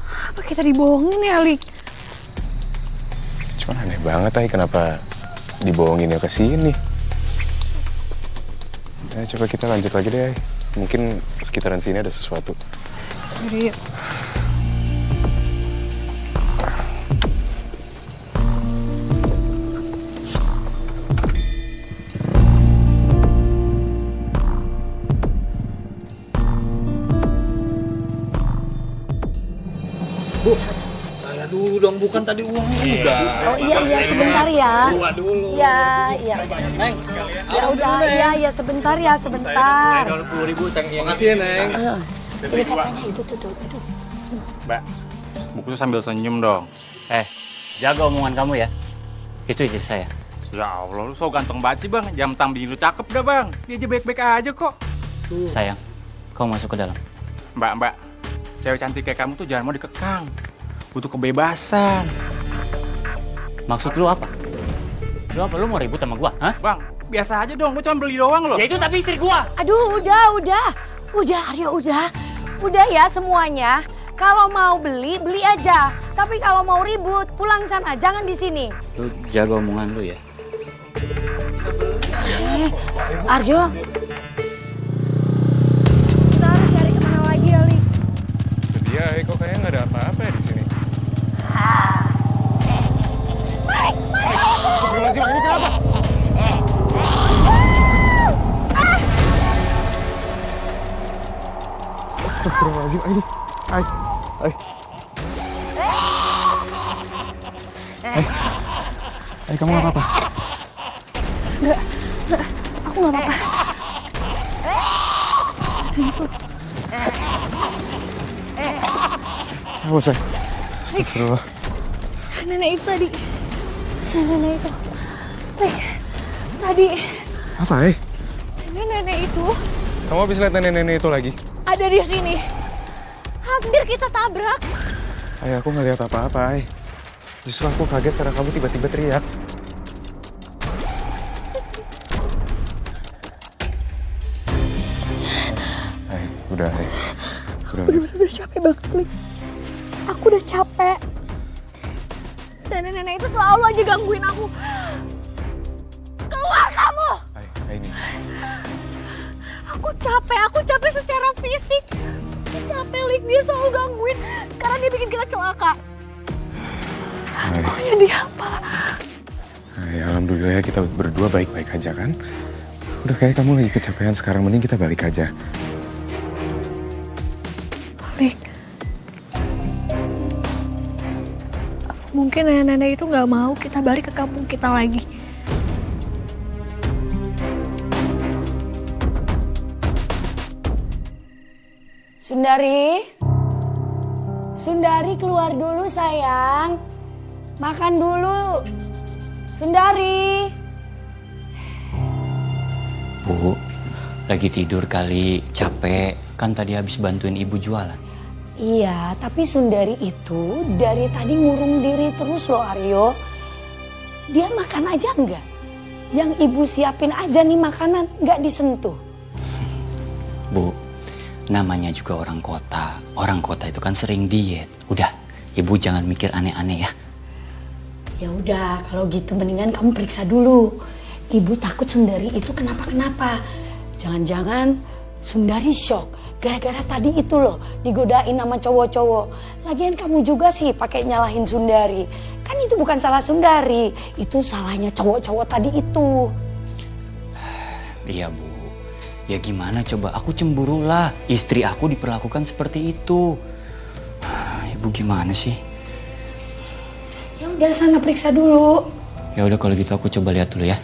Apa kita dibohongin ya, Lik?
Cuman aneh banget, Ay. Kenapa dibohonginnya ke sini? Coba kita lanjut lagi deh, Ay. Mungkin sekitaran sini ada sesuatu.
Jadi, yuk.
Bu, saya dulu dong, bukan tadi uangnya udah.
Oh iya sebentar ya.
Gua dulu.
Iya.
Neng,
Ya udah, iya sebentar ya, sebentar.
10.000 sayang. Makasih ya, Neng.
Ini katanya itu tuh.
Mbak, buku sambil senyum dong. Jaga omongan kamu ya. Itu istri saya.
Ya Allah, lu so ganteng banget sih, Bang. Jam tangan lu cakep dah, Bang. Dia aja baik-baik aja kok.
Sayang, kau masuk ke dalam.
Mbak, cewek cantik kayak kamu tuh jangan mau dikekang. Butuh kebebasan.
Maksud lu apa? Lu mau ribut sama gua, hah?
Bang, biasa aja dong, gua cuma beli doang loh.
Ya itu tapi istri gua.
Aduh, udah. Aryo, udah ya semuanya. Kalau mau beli aja. Tapi kalau mau ribut, pulang sana, jangan di sini.
Lu jaga omongan lu ya.
Aryo.
Kita harus cari kemana lagi ya, Lik?
Dia, kok kayaknya nggak ada apa-apa ya di sini. Astagfirullahaladzim, ini kenapa? Astagfirullahaladzim, ini. Ay, kamu nggak apa-apa?
Enggak. Aku nggak apa-apa.
Awas, Ay. Astagfirullah.
Nenek itu tadi. Nenek itu. Lik, tadi.
Apa, Ay?
Nenek itu
Kamu habis lihat nenek-nenek itu lagi?
ada di sini. Hampir kita tabrak.
Ay, aku nggak lihat apa-apa, Ay. Justru aku kaget karena kamu tiba-tiba teriak. Ay, udah, Ay.
Aku bener-bener capek banget, Lik. Aku udah capek. Dan nenek itu selalu aja gangguin aku. Kalau Keluar kamu!
Ini.
Aku capek secara fisik. Capek, Lik, dia selalu gangguin. Sekarang dia bikin kita celaka. Pokoknya dia apa?
Alhamdulillah ya kita berdua baik-baik aja kan. Udah kayak kamu lagi kecapean sekarang, mending kita balik aja.
Lik, mungkin nenek-nenek itu nggak mau kita balik ke kampung kita lagi.
Sundari keluar dulu sayang. Makan dulu. Sundari.
Bu, lagi tidur kali, capek. Kan tadi habis bantuin ibu jualan.
Iya, tapi Sundari itu dari tadi ngurung diri terus loh Aryo. Dia makan aja enggak? Yang ibu siapin aja nih makanan, enggak disentuh.
Bu, namanya juga orang kota. Orang kota itu kan sering diet. Udah, ibu jangan mikir aneh-aneh ya.
Ya udah, kalau gitu mendingan kamu periksa dulu. Ibu takut Sundari itu kenapa-kenapa. Jangan-jangan Sundari shock gara-gara tadi itu loh digodain sama cowok-cowok. Lagian kamu juga sih pakai nyalahin Sundari. Kan itu bukan salah Sundari, itu salahnya cowok-cowok tadi itu.
Iya Bu, ya gimana coba, aku cemburu lah. Istri aku diperlakukan seperti itu. Ibu gimana sih?
Ya udah sana periksa dulu.
Ya udah kalau gitu aku coba lihat dulu ya.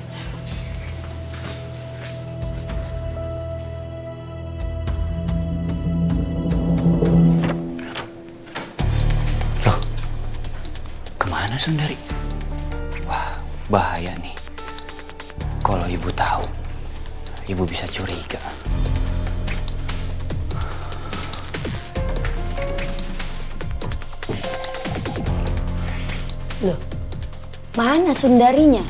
Loh, kemana Sundari? Wah, bahaya nih. Kalau ibu tahu, ibu bisa curiga.
Loh, mana Sundarinya?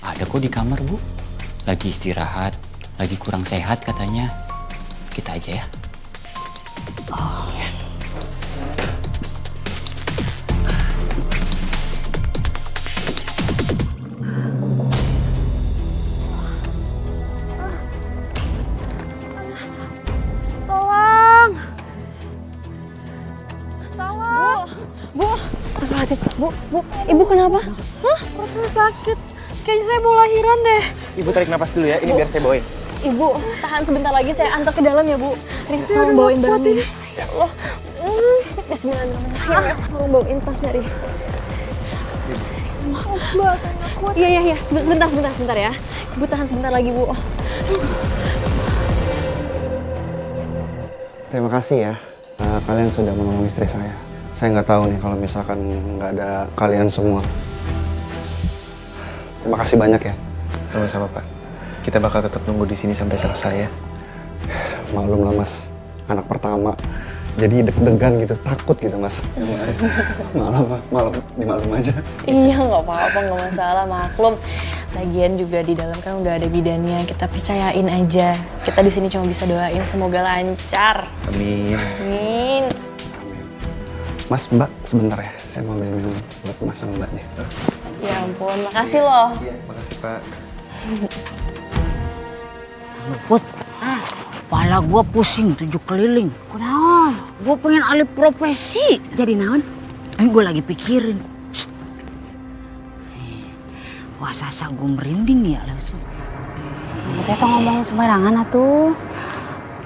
Ada kok di kamar Bu. Lagi istirahat, lagi kurang sehat katanya. Kita aja ya.
Oh.
Tolong! Tolong! Bu! Bu, ibu kenapa? Hah? Perutnya sakit. Kayaknya saya mau lahiran deh.
Ibu tarik napas dulu ya, ini biar saya bawain.
Ibu, tahan sebentar lagi saya antar ke dalam ya, Bu. Nih, tolong bawain barangnya. Ya Allah. Bismillahirrahmanirrahim. Tolong bawain tasnya, Ri. Maaf, Mbak, saya nggak kuat. Iya. Sebentar ya. Ibu tahan sebentar lagi, Bu.
Terima kasih ya, kalian sudah menolong istri saya. Saya nggak tahu nih kalau misalkan nggak ada kalian semua. Terima kasih banyak ya.
Sama-sama Pak. Kita bakal tetap nunggu di sini sampai selesai ya.
Maklum lah Mas, anak pertama. Jadi deg-degan gitu, takut gitu Mas. Malam dimaklum aja.
Iya, nggak apa-apa, nggak masalah, maklum. Lagian juga di dalam kan udah ada bidannya, kita percayain aja. Kita di sini cuma bisa doain semoga lancar.
Amin.
Amin.
Mas, Mbak, sebentar ya. Saya mau ambil minum buat Mas sama Mbaknya.
Ya ampun, makasih loh.
Iya, makasih Pak.
Put, kepala gua pusing 7 keliling. Kenapa? Gua pengen alih profesi. Jadi naon? Gua lagi pikirin. Wah, sasa gua merinding ya.
Kita tuh ngomongin sembarangan atuh.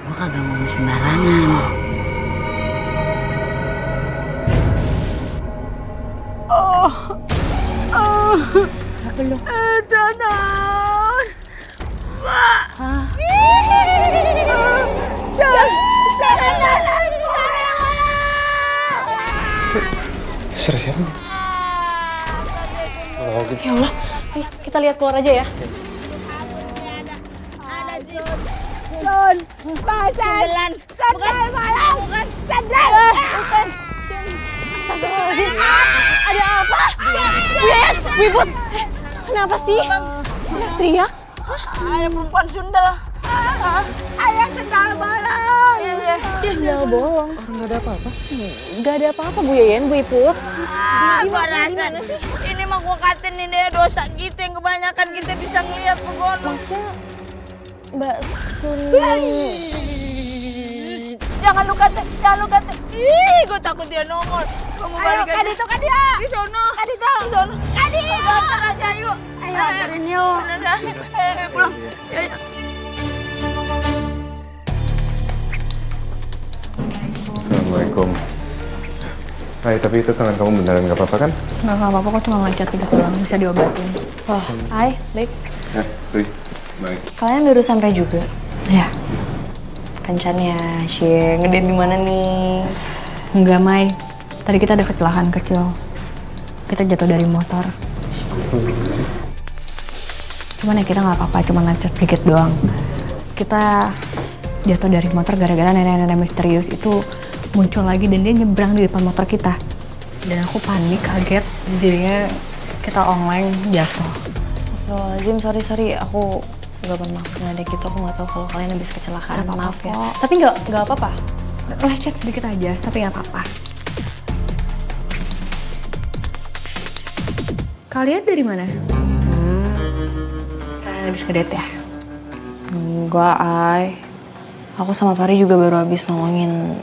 Gua kagak ngomong sembarangan.
Belum. Danan. Pak.
Siapa?
Ya Allah, ayo kita lihat keluar aja ya.
Sun, Pasan, Sandal malam, bukan Sandal, bukan.
Astagfirullahaladzim. Ada apa? Bu Yayan, Bu Iput. Kenapa sih? Teriak?
Ada perempuan Sundel. Ayah Sandal malam.
Sandal bolong.
Orang nggak ada apa-apa.
Nggak ada apa-apa Bu Yayan, Bu Iput.
Gua rasa ini
mah gua katain ini deh dosa kita yang kebanyakan kita bisa ngeliat Begono.
Maksudnya Mbak Sun.
Jangan lu kata. Ih, gua takut dia nongol. Kamu balik aja.
Kadito, Kadia.
Di sono.
Kadito.
Di sono.
Kadito.
Datang aja yuk.
Ayo, anterin yuk.
Udah. Pulang. Ya.
Assalamualaikum. Hai, tapi itu tangan kamu beneran nggak apa-apa kan?
Nggak apa-apa, kok cuma lecet dikit doang, bisa diobatin. Wah, hai, baik.
Baik.
Kalian baru sampai juga? Ya. Kencannya, Share, ngedate di mana nih? Enggak, Mai. Tadi kita ada kecelakaan kecil. Kita jatuh dari motor. Cuman ya kita nggak apa-apa, cuma lecet dikit doang. Kita jatuh dari motor gara-gara nenek-nenek misterius itu muncul lagi dan dia nyebrang di depan motor kita. Dan aku panik, kaget, jadinya kita online jatuh. Astagfirullahaladzim, sorry, aku nggak bermaksud ngedek gitu, aku nggak tahu kalau kalian habis kecelakaan, maaf ya. Tapi nggak apa-apa, lecet sedikit aja, tapi nggak apa-apa. Kalian dari mana? Kalian habis ngedate ya? Enggak, Ay. Aku sama Fari juga baru habis nolongin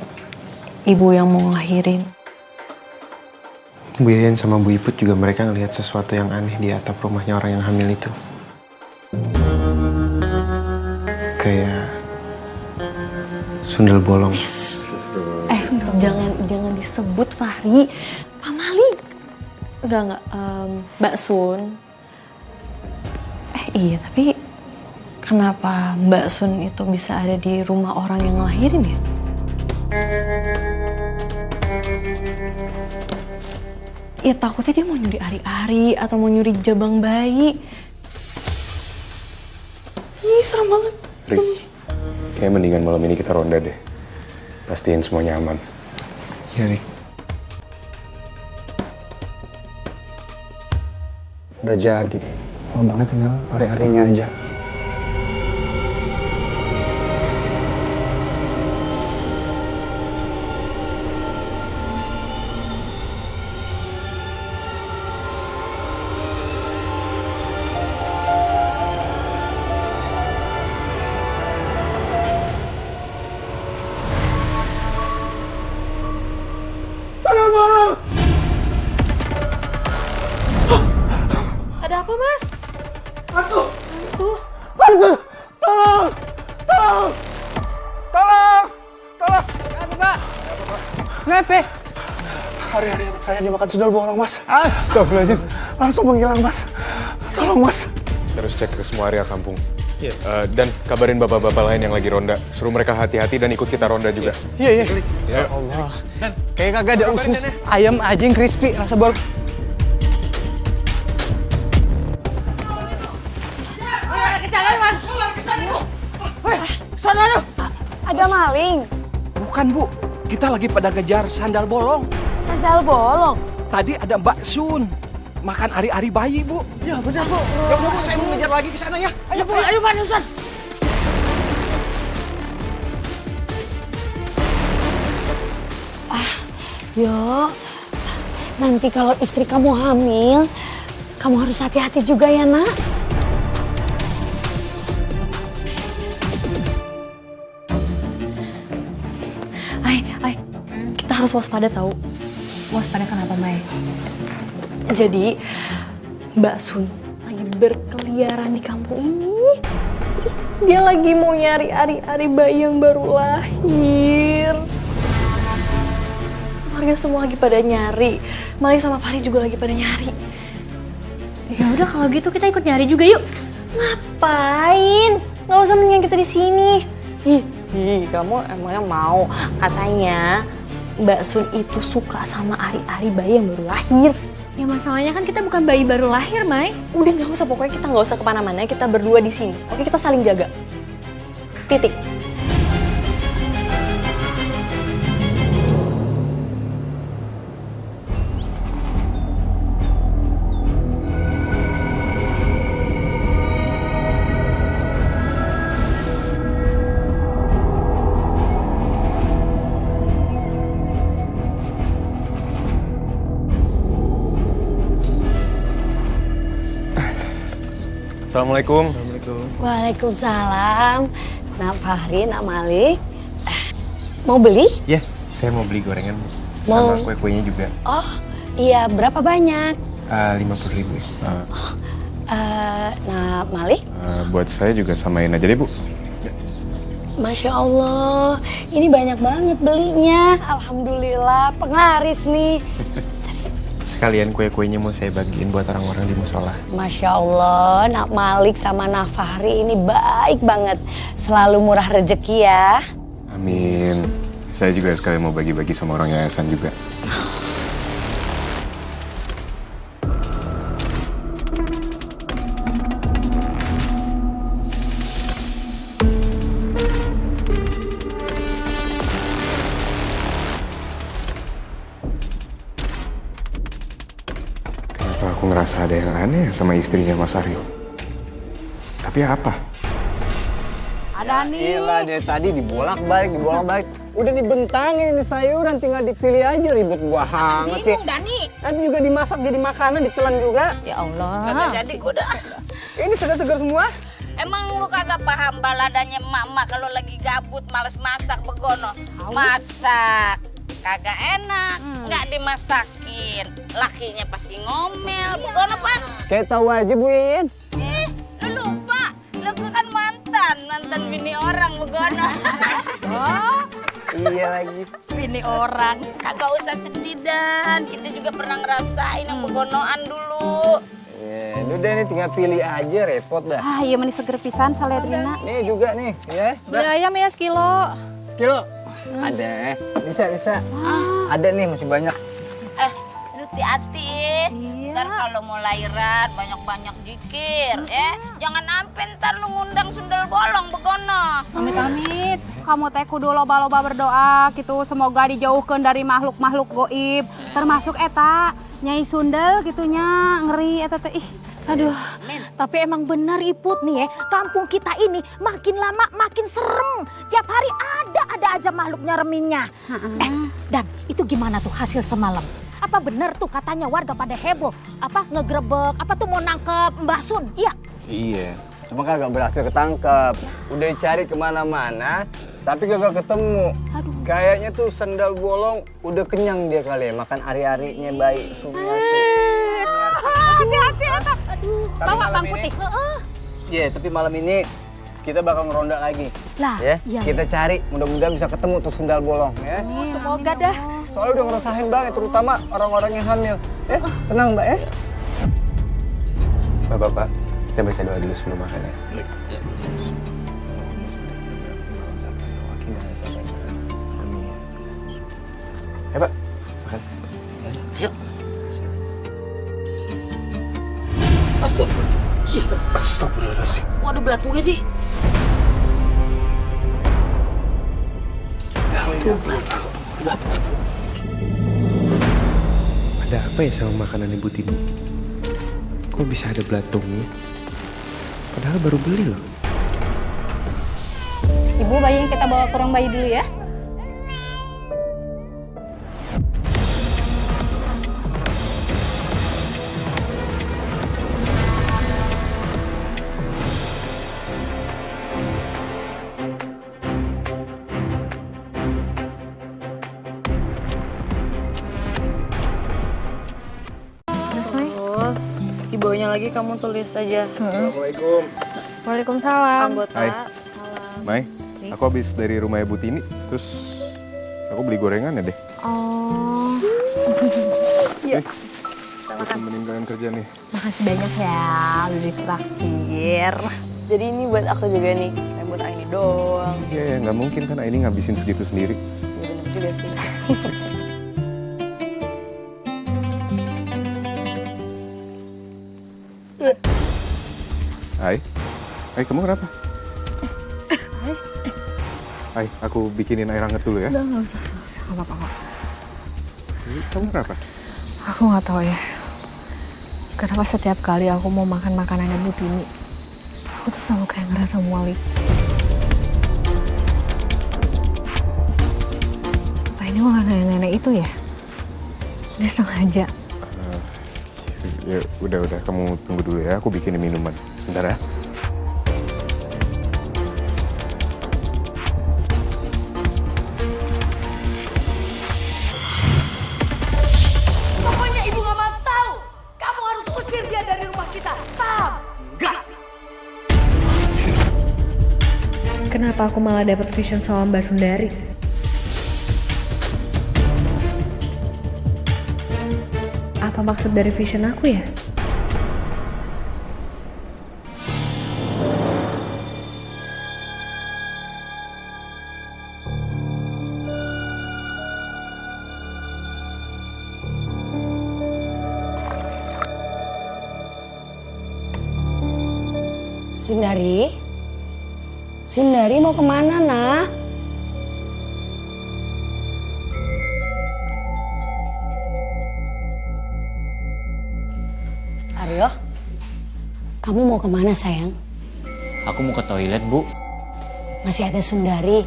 ibu yang mau ngelahirin.
Bu Yayan sama Bu Iput juga mereka ngelihat sesuatu yang aneh di atap rumahnya orang yang hamil itu. Kayak sundel bolong.
Jangan disebut Fahri. Pamali. Enggak. Mbak Sun. Iya, tapi kenapa Mbak Sun itu bisa ada di rumah orang yang ngelahirin ya? Ya takutnya dia mau nyuri ari-ari atau mau nyuri jabang bayi. Ih, serem banget.
Rik, kayaknya mendingan malam ini kita ronda deh. Pastiin semuanya aman.
Ya, Rik. Udah jadi. Kalau banget tinggal hari-harinya aja.
Ada apa, Mas?
Hantu!
Hantu!
Tolong!
Apa, Pak?
Kenapa? Hari-hari anak saya dimakan sundel bolong, Mas. Astagfirullahaladzim. Langsung menghilang, Mas. Tolong, Mas.
Terus cek ke semua area kampung. Dan kabarin bapak-bapak lain yang lagi ronda. Suruh mereka hati-hati dan ikut kita ronda juga.
Iya. Ya Allah. Kayak kagak ada usus. Ayam aja yang crispy, rasa baru.
Sana lu. Ada maling.
Bukan, Bu. Kita lagi pada kejar sandal bolong.
Sandal bolong.
Tadi ada Mbak Sun makan ari-ari bayi, Bu.
Ya benar, Bu.
Ya udah, Bu, saya mau ngejar lagi ke sana ya. Ayo, Bu.
Ayo, Pak Nusan. Yo, nanti kalau istri kamu hamil, kamu harus hati-hati juga ya, Nak.
Ay, kita harus waspada tahu. Waspada kenapa, Mai? Jadi, Mbak Sun lagi berkeliaran di kampung ini. Dia lagi mau nyari ari-ari bayi yang baru lahir. Warga semua lagi pada nyari. Malik sama Fahri juga lagi pada nyari.
Ya udah kalau gitu kita ikut nyari juga yuk.
Ngapain? Nggak usah mendingan kita di sini. Ih, kamu emangnya mau? Katanya Mbak Sun itu suka sama ari-ari bayi yang baru lahir.
Ya masalahnya kan kita bukan bayi baru lahir, Mai.
Udah nggak usah, pokoknya kita nggak usah kemana-mana. Kita berdua di sini. Oke, kita saling jaga. Titik.
Assalamualaikum.
Waalaikumsalam. Nak Fahri, Nak Malik. Mau beli?
Ya, saya mau beli gorengan
Mau.
sama kue-kuenya juga.
Oh, iya. Berapa banyak?
50.000.
Nak Malik?
Buat saya juga samain aja deh, Bu.
Masya Allah, ini banyak banget belinya. Alhamdulillah, penglaris nih.
Sekalian kue-kuenya mau saya bagiin buat orang-orang di musola.
Masya Allah, Nak Malik sama Nak Fahri ini baik banget. Selalu murah rezeki ya.
Amin. Saya juga sekalian mau bagi-bagi sama orang yayasan juga. Aku ngerasa ada yang aneh sama istrinya Mas Aryo. Tapi apa?
Ada nih.
Gila, dari tadi dibolak-balik. Udah dibentangin ini sayuran, tinggal dipilih aja, ribet banget sih.
Bingung Dani.
Nanti juga dimasak jadi makanan, ditelan juga.
Ya Allah. Kagak jadi gue dah.
Ini sudah segar semua.
Emang lu kagak paham baladanya emak-emak kalau lagi gabut males masak begono. Masak. Kagak enak, nggak dimasakin. Lakinya pasti ngomel, begono Pak.
Kayak tahu aja, Bu Iin.
Lu lupa, lu kan mantan bini orang begono. Oh,
iya lagi.
Bini orang. Kagak usah sedih Dan, kita juga pernah ngerasain yang begonoan dulu.
Udah nih tinggal pilih aja, repot dah.
Ah, iya manis seger pisan Saledrina.
Nih juga nih, ya.
Beli ayam ya sekilo.
Sekilo? Ada, bisa. Ada nih, masih banyak.
Lu hati-hati. Ntar kalau mau lahiran banyak-banyak zikir, ya. Jangan ampe ntar lu ngundang sundel bolong begono.
Amit-amit. Kamu teh kudu loba-loba berdoa gitu, semoga dijauhkan dari makhluk-makhluk goib, termasuk eta Nyai Sundel gitunya, ngeri eta teh. Ih, aduh.
Tapi emang benar Iput nih ya, kampung kita ini makin lama makin serem. Tiap hari ada aja makhluk nyereminnya. Dan itu gimana tuh hasil semalam? Apa benar tuh katanya warga pada heboh? Apa ngegerebek, apa tuh mau nangkep Mbah Sun? Iya.
Iya, cuma kagak berhasil ketangkep. Udah dicari kemana-mana, tapi kagak ketemu. Kayaknya tuh sendal bolong udah kenyang dia kali ya, makan ari-arinya baik semua.
Hati-hati Eta. Bawa Bang Putih.
Iya, tapi malam ini kita bakal ngeronda lagi.
Lah,
ya,
iya,
kita cari, mudah-mudahan bisa ketemu tuh sendal bolong ya.
Semoga dah.
Soalnya udah ngerasain banget, terutama orang-orang yang hamil. Tenang Mbak ya.
Bapak, kita baca doa dulu sebelum makan ya. Ya Pak, makan. Yuk. Astagfirullahaladzim.
Waduh belatungnya sih.
Belatung. Ada apa ya sama makanan Ibu Tini? Kok bisa ada belatungnya? Padahal baru beli loh.
Ibu, bayi yang kita bawa ke ruang bayi dulu ya.
Di bawahnya lagi kamu tulis aja.
Assalamualaikum.
Waalaikumsalam.
Anggota. Hai. Mai, aku habis dari rumah Ibu Tini, terus aku beli gorengan ya deh.
Oh. Iya.
Aku temenin kalian kerja nih.
Makasih banyak ya, udah ditraktir. Jadi ini buat aku juga nih, kayak buat Aini doang.
Iya, nggak mungkin kan Aini ngabisin segitu sendiri.
Ya bener juga sih.
Hai. Hai, kamu kenapa? Hai, aku bikinin air hangat dulu ya.
Udah, nggak usah, nggak apa-apa kok.
Kamu kenapa?
Aku nggak tahu ya. Kenapa setiap kali aku mau makan makanan Ibu Tini, aku tuh selalu kayak ngerasa mual. Apa ini ulah nenek-nenek itu ya? Dia sengaja.
Ya udah kamu tunggu dulu ya, aku bikinin minuman. Bentar ya.
Pokoknya ibu gak mau tahu. Kamu harus usir dia dari rumah kita. Paham? Enggak.
Kenapa aku malah dapat vision soal Mbak Sundari? Apa maksud dari vision aku ya?
Sundari? Sundari mau kemana, nak? Aryo, kamu mau kemana, sayang?
Aku mau ke toilet, Bu.
Masih ada Sundari.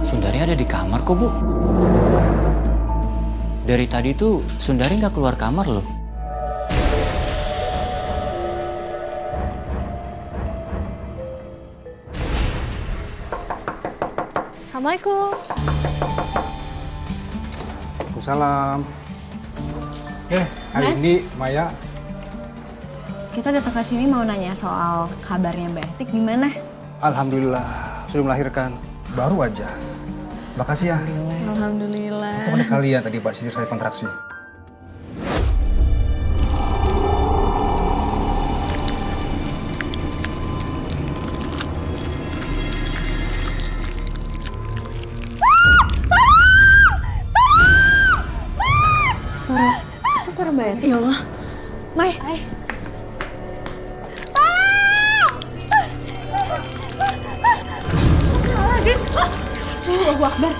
Sundari ada di kamar kok, Bu. Dari tadi tuh Sundari nggak keluar kamar loh.
Assalamualaikum.
Waalaikumsalam. Hari ini Maya.
Kita datang ke sini mau nanya soal kabarnya Mbak Etik gimana?
Alhamdulillah sudah melahirkan. Baru aja. Makasih ya.
Alhamdulillah.
Teman kalian tadi Pak Sisir saya kontraksi.
Suara Mbak Etik. Ya Allah. Mai. Allahu Akbar.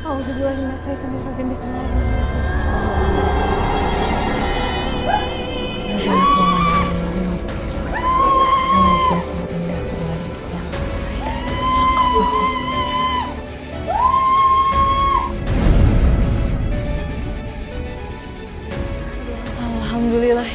Oh, jadi lagi saya sama Fazim di kamar.
Alhamdulillah.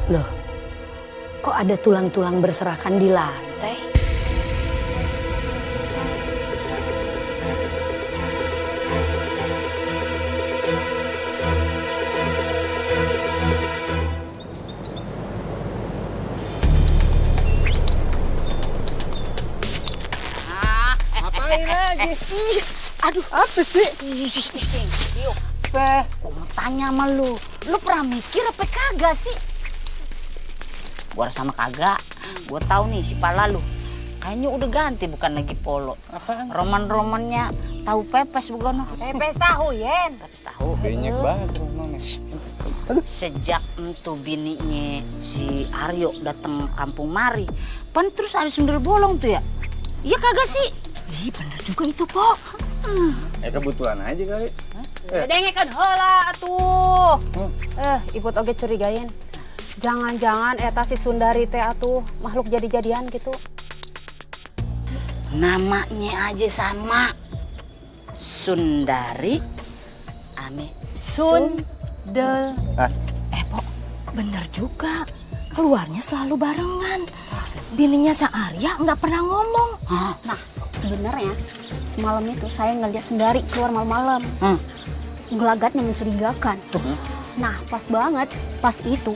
Loh, kok ada tulang-tulang berserakan di lantai?
Ngapain lagi?
Aduh, apa sih? Yuk, aku mau tanya sama lu. Lu pernah mikir apa kagak sih? Gua sama kagak. Gua tahu nih si Pala lu. Kayaknya udah ganti bukan lagi Polo. Roman-romannya tahu pepes begono.
Pepes tahu, Yen.
Pepes tahu.
Banyak banget rumahnya.
Sejak entu bininya si Aryo datang kampung mari, pan terus ada sundel bolong tuh ya? Iya kagak sih? Ih, bener juga itu, Po.
Kebetulan aja kali.
Dengekeun heula atuh. Ibu oge curigain. Jangan-jangan eta si Sundari teh atuh makhluk jadi-jadian gitu.
Namanya aja sama. Sundari ame
Sundel.
Pok, bener juga. Keluarnya selalu barengan. Bininya Sang Arya nggak pernah ngomong.
Nah, sebenarnya semalam itu saya ngeliat Sundari keluar malam-malam. Gelagatnya mencurigakan. Nah, pas banget, pas itu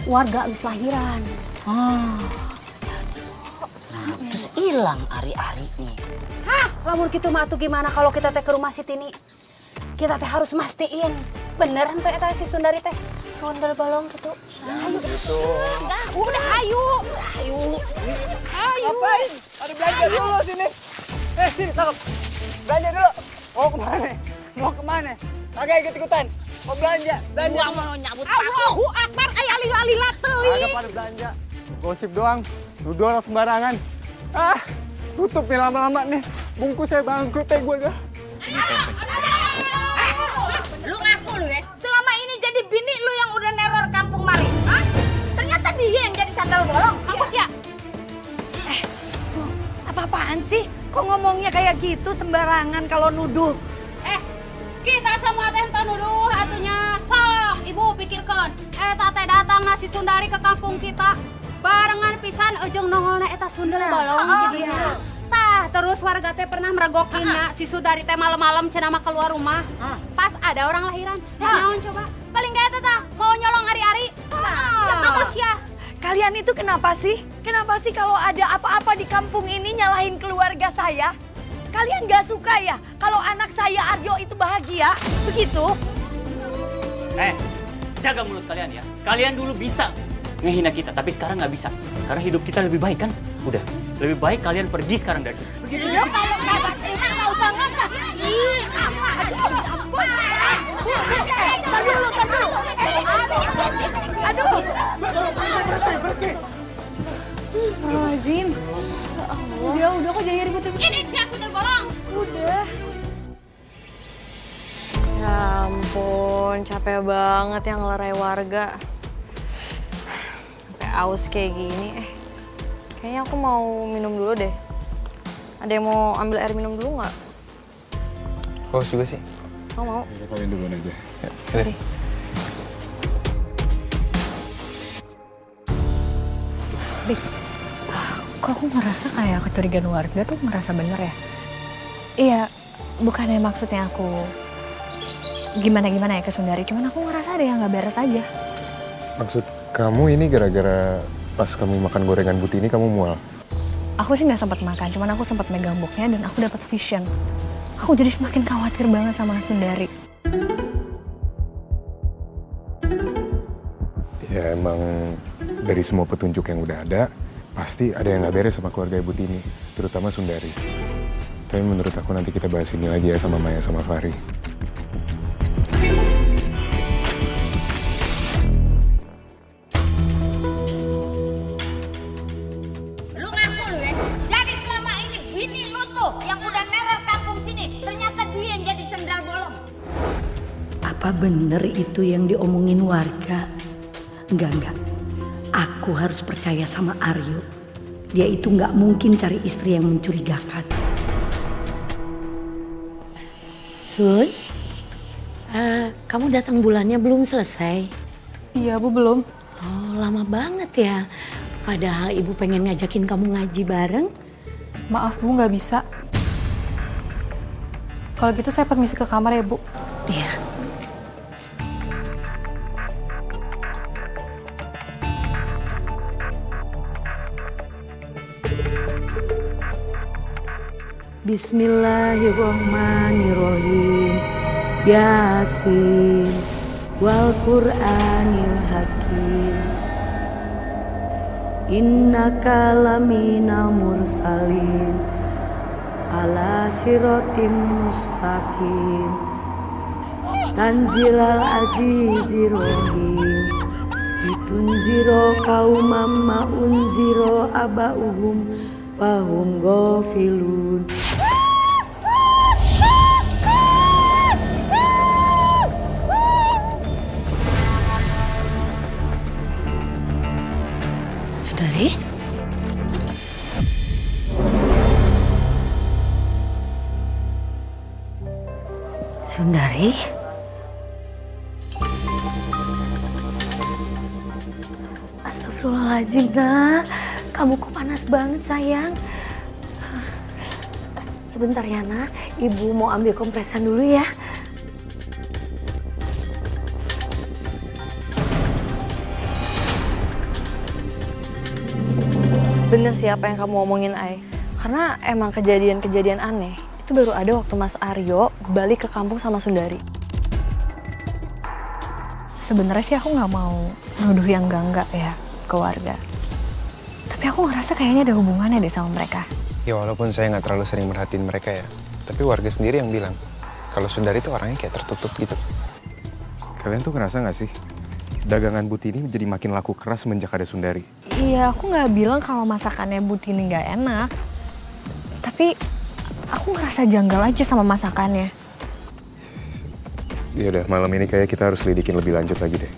warga habis lahiran.
Nah, terus hilang ari-arinya.
Hah, lamun gitu mah atuh gimana kalau kita teh ke rumah si Tini? Kita teh harus mastiin beneran teh eta si Sundari teh sundel bolong gitu. Ayo. Udah, ayo.
dulu sini. Sini tangkap. Belanja dulu. Mau kemana? Mau kemana? Kagak ikut-ikutan. Mau belanja. Belanja.
Gua mau nyabut Allahu Akbar, kayak lila-lila teuing.
Kagak pada belanja. Gosip doang. Nuduh orang sembarangan. Tutup nih lama-lama nih. Bungkus saya bangkrut gue dah.
Lu ngaku lu ya, selama ini jadi bini lu yang udah neror kampung Mari. Hah? Ternyata dia yang jadi sandal bolong. Apa sih ya?
Apa-apaan sih? Kok ngomongnya kayak gitu sembarangan kalau nuduh?
Kita semua teh nuduh atunya. Sok, Ibu pikirkan. Teh datang nasi Sundari ke kampung kita. Barengan pisan ujung nongolna eta sundel bolong gitu. Tah, terus warga teh pernah meregokin si Sundari teh malam-malam cenah mah keluar rumah. Pas ada orang lahiran. Naon coba? Paling gak eta tah mau nyolong ari-ari. Apa sih ya?
Kalian itu kenapa sih? Kenapa sih kalau ada apa-apa di kampung ini nyalahin keluarga saya? Kalian gak suka ya kalau anak saya Aryo itu bahagia? Begitu?
Jaga mulut kalian ya. Kalian dulu bisa ngehina kita, tapi sekarang nggak bisa. Karena hidup kita lebih baik kan? Udah, lebih baik kalian pergi sekarang dari sini. Begitu ya?
Kalau nggak terima nggak usah ngangkat.
Aduh.
Lazim. Udah kok jangan ribut-ribut.
Ini siapa sundel bolong?
Udah.
Ya ampun, capek banget yang ngelerai warga. Sampai aus kayak gini. Kayaknya aku mau minum dulu deh. Ada yang mau ambil air minum dulu nggak?
Haus juga sih.
Oh, mau.
Kalian duluan aja. Ya,
Oke.
Dik, kok aku ngerasa kayak kecurigaan warga tuh ngerasa bener ya? Iya, bukannya maksudnya aku gimana-gimana ya ke Sundari, cuman aku ngerasa ada yang nggak beres aja.
Maksud kamu ini gara-gara pas kamu makan gorengan Buti ini kamu mual?
Aku sih nggak sempat makan, cuman aku sempat megang boxnya dan aku dapat vision. Aku jadi semakin khawatir banget sama Sundari.
Ya emang dari semua petunjuk yang udah ada, pasti ada yang nggak beres sama keluarga Ibu Tini, terutama Sundari. Tapi menurut aku nanti kita bahas ini lagi ya sama Maya sama Fahri.
Lu ngaku lu ya, jadi selama ini bini lu tuh yang udah neror kampung sini, ternyata dia yang jadi sandal bolong.
Apa bener itu yang diomongin warga? Enggak. Aku harus percaya sama Aryo. Dia itu nggak mungkin cari istri yang mencurigakan. Sun, kamu datang bulannya belum selesai?
Iya, Bu, belum.
Oh, lama banget ya. Padahal Ibu pengen ngajakin kamu ngaji bareng.
Maaf, Bu, nggak bisa. Kalau gitu saya permisi ke kamar ya, Bu.
Iya. Bismillahirrahmanirrahim. Yasin wal Qur'anil Hakim. Innaka lamina mursalin ala siratim mustaqim. Tanzilal azizir rahim. Ditunziro kaumam ma'unziro aba'uhum fahum ghafilun. Sundari? Sundari? Astagfirullahaladzim, nak. Kamu kok panas banget, sayang? Sebentar ya, nak. Ibu mau ambil kompresan dulu ya.
Bener sih apa yang kamu omongin, Ai. Karena emang kejadian-kejadian aneh itu baru ada waktu Mas Aryo balik ke kampung sama Sundari.
Sebenarnya sih aku nggak mau nuduh yang enggak ya ke warga. Tapi aku ngerasa kayaknya ada hubungannya deh sama mereka.
Ya walaupun saya nggak terlalu sering merhatiin mereka ya, tapi warga sendiri yang bilang kalau Sundari tuh orangnya kayak tertutup gitu. Kalian tuh ngerasa nggak sih dagangan Butini menjadi makin laku keras semenjak ada Sundari?
Iya, aku nggak bilang kalau masakannya Butini nggak enak. Tapi aku ngerasa janggal aja sama masakannya.
Ya udah, malam ini kayak kita harus lidikin lebih lanjut lagi deh.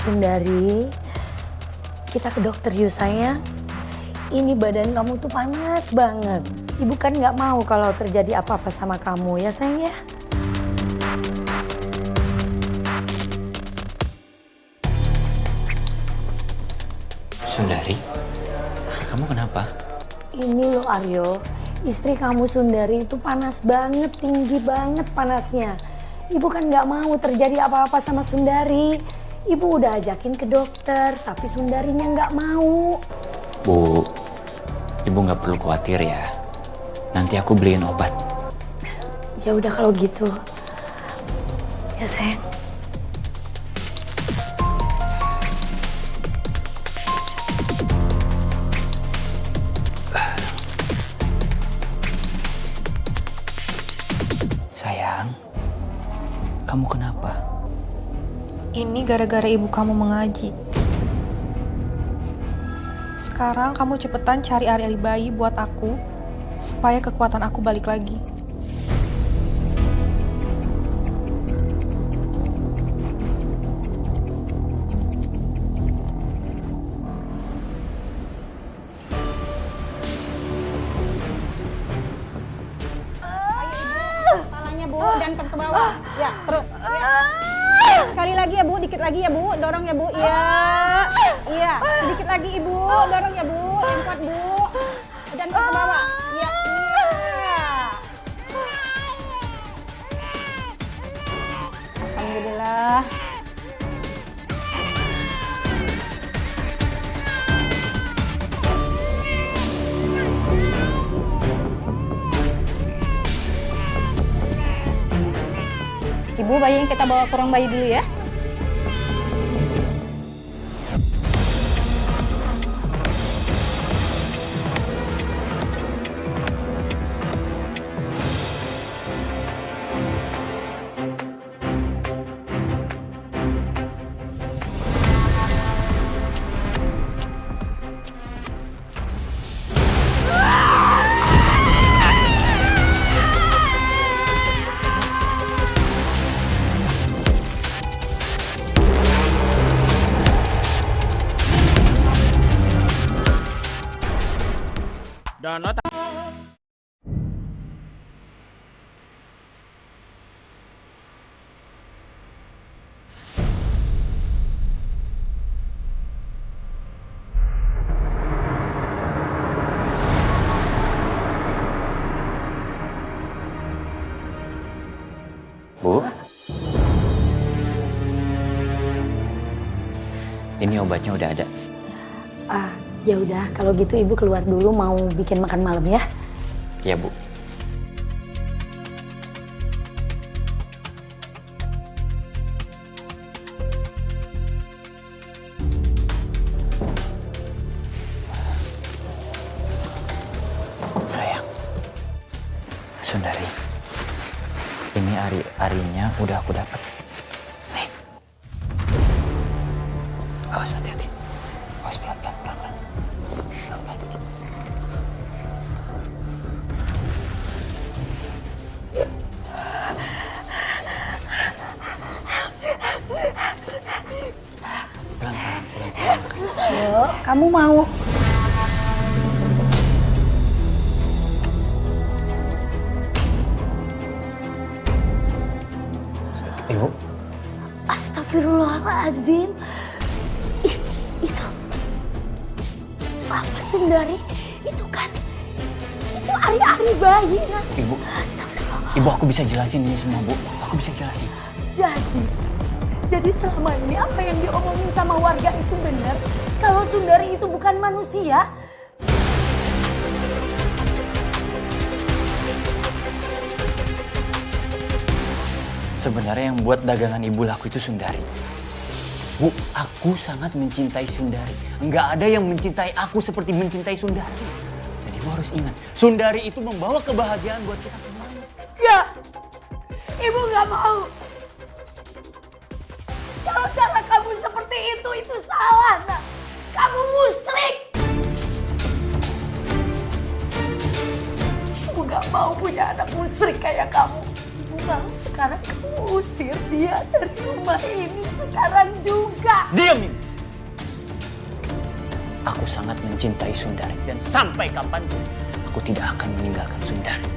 Sundari, kita ke dokter yuk sayang. Ini badan kamu tuh panas banget. Ibu kan nggak mau kalau terjadi apa-apa sama kamu ya sayang ya.
Sundari, kamu kenapa?
Ini loh Aryo, istri kamu Sundari itu panas banget, tinggi banget panasnya. Ibu kan nggak mau terjadi apa-apa sama Sundari. Ibu udah ajakin ke dokter, tapi Sundarinya nggak mau.
Bu, Ibu nggak perlu khawatir ya. Nanti aku beliin obat.
Ya udah kalau gitu. Ya sayang.
Sayang, kamu kenapa?
Ini gara-gara ibu kamu mengaji. Sekarang kamu cepetan cari ari-ari bayi buat aku, supaya kekuatan aku balik lagi.
Kepalanya Bu, diangkat ke bawah. Ya, terus. Ya. Sekali lagi ya Bu, dikit lagi ya Bu, dorong ya Bu. Iya. Iya, sedikit lagi Ibu, dorong ya Bu, yang kuat Bu. Dan ke bawah. Iya, iya. Alhamdulillah. Ibu, bayi yang kita bawa ke ruang bayi dulu ya.
Download.
Bu, ini obatnya udah ada.
Ya udah, kalau gitu ibu keluar dulu mau bikin makan malam ya.
Ya Bu. Sayang, Sundari, ini ari-arinya udah aku dapat. Nih, awas hati-hati, awas pelan-pelan.
Yo, kamu mau?
Ibu.
Astagfirullahaladzim. Ih, itu apa Sundari? Itu kan itu ari-ari bayi kan?
Ibu aku bisa jelasin ini semua, Bu. Aku bisa jelasin.
Jadi selama ini apa yang diomongin sama warga itu benar? Kalau Sundari itu bukan manusia?
Sebenarnya yang buat dagangan ibu laku itu Sundari. Bu, aku sangat mencintai Sundari. Enggak ada yang mencintai aku seperti mencintai Sundari. Jadi ibu harus ingat, Sundari itu membawa kebahagiaan buat kita semuanya.
Enggak. Ibu nggak mau. Kalau cara kamu seperti itu salah, nak. Kamu musyrik. Ibu nggak mau punya anak musyrik kayak kamu. Ibu mau sekarang kamu usir dia dari rumah ini sekarang juga.
Diam ini. Aku sangat mencintai Sundari dan sampai kapanpun aku tidak akan meninggalkan Sundari.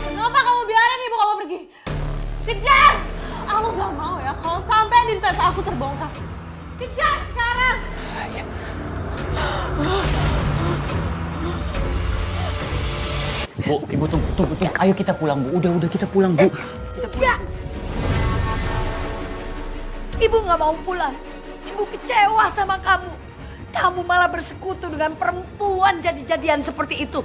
Kenapa kamu biarin ibu kamu pergi? Kejar! Aku gak mau ya kalau sampai identitas aku terbongkar. Kejar sekarang!
Bu, ibu tunggu. Ayo kita pulang, Bu. Udah kita pulang, Bu.
Ya. Ibu nggak mau pulang. Ibu kecewa sama kamu. Kamu malah bersekutu dengan perempuan jadi-jadian seperti itu.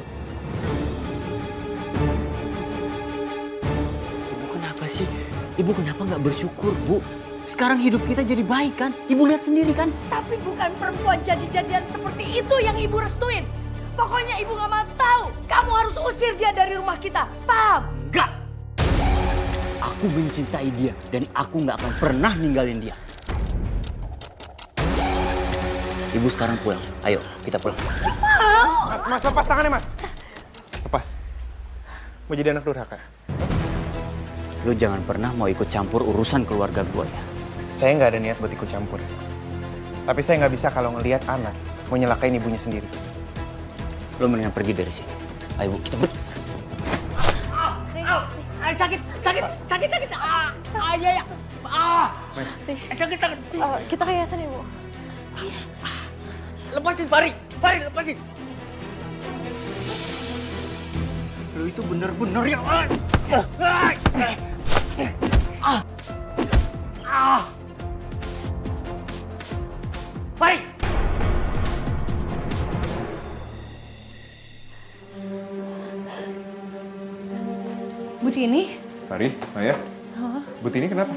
Ibu kenapa sih? Ibu kenapa nggak bersyukur, Bu? Sekarang hidup kita jadi baik kan? Ibu lihat sendiri kan?
Tapi bukan perempuan jadi-jadian seperti itu yang ibu restuin. Pokoknya ibu nggak mau tahu. Kamu harus usir dia dari rumah kita. Paham?
Enggak. Aku mencintai dia dan aku nggak akan pernah ninggalin dia. Ibu sekarang pulang. Ayo, kita pulang.
Mas, lepas tangannya, Mas. Lepas. Mau jadi anak durhaka?
Lu jangan pernah mau ikut campur urusan keluarga gua ya.
Saya nggak ada niat buat ikut campur. Tapi saya nggak bisa kalau ngelihat anak mau nyelakain ibunya sendiri.
Lu mendingan pergi dari sini. Ayo, Bu, kita pergi.
Sakit. Ya. Sakit.
Kita ke yayasan ibu.
Lepasin, Fari, lepasin.
Lu itu bener-bener ya.
Fari.
Butini?
Fari, Maya. Butini kenapa?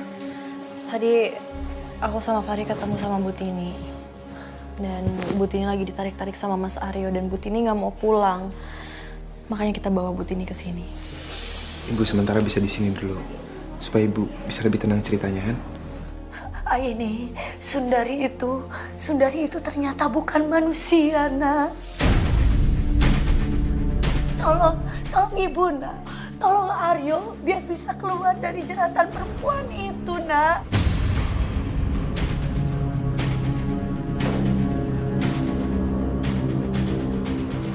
Tadi aku sama Fari ketemu sama Butini. Dan Butini lagi ditarik-tarik sama Mas Aryo dan Butini nggak mau pulang. Makanya kita bawa Butini ke sini.
Ibu sementara bisa di sini dulu. Supaya ibu bisa lebih tenang ceritanya, kan?
Ini Sundari itu ternyata bukan manusia, nak. Tolong ibu, nak. Tolong Aryo biar bisa keluar dari jeratan perempuan itu, nak.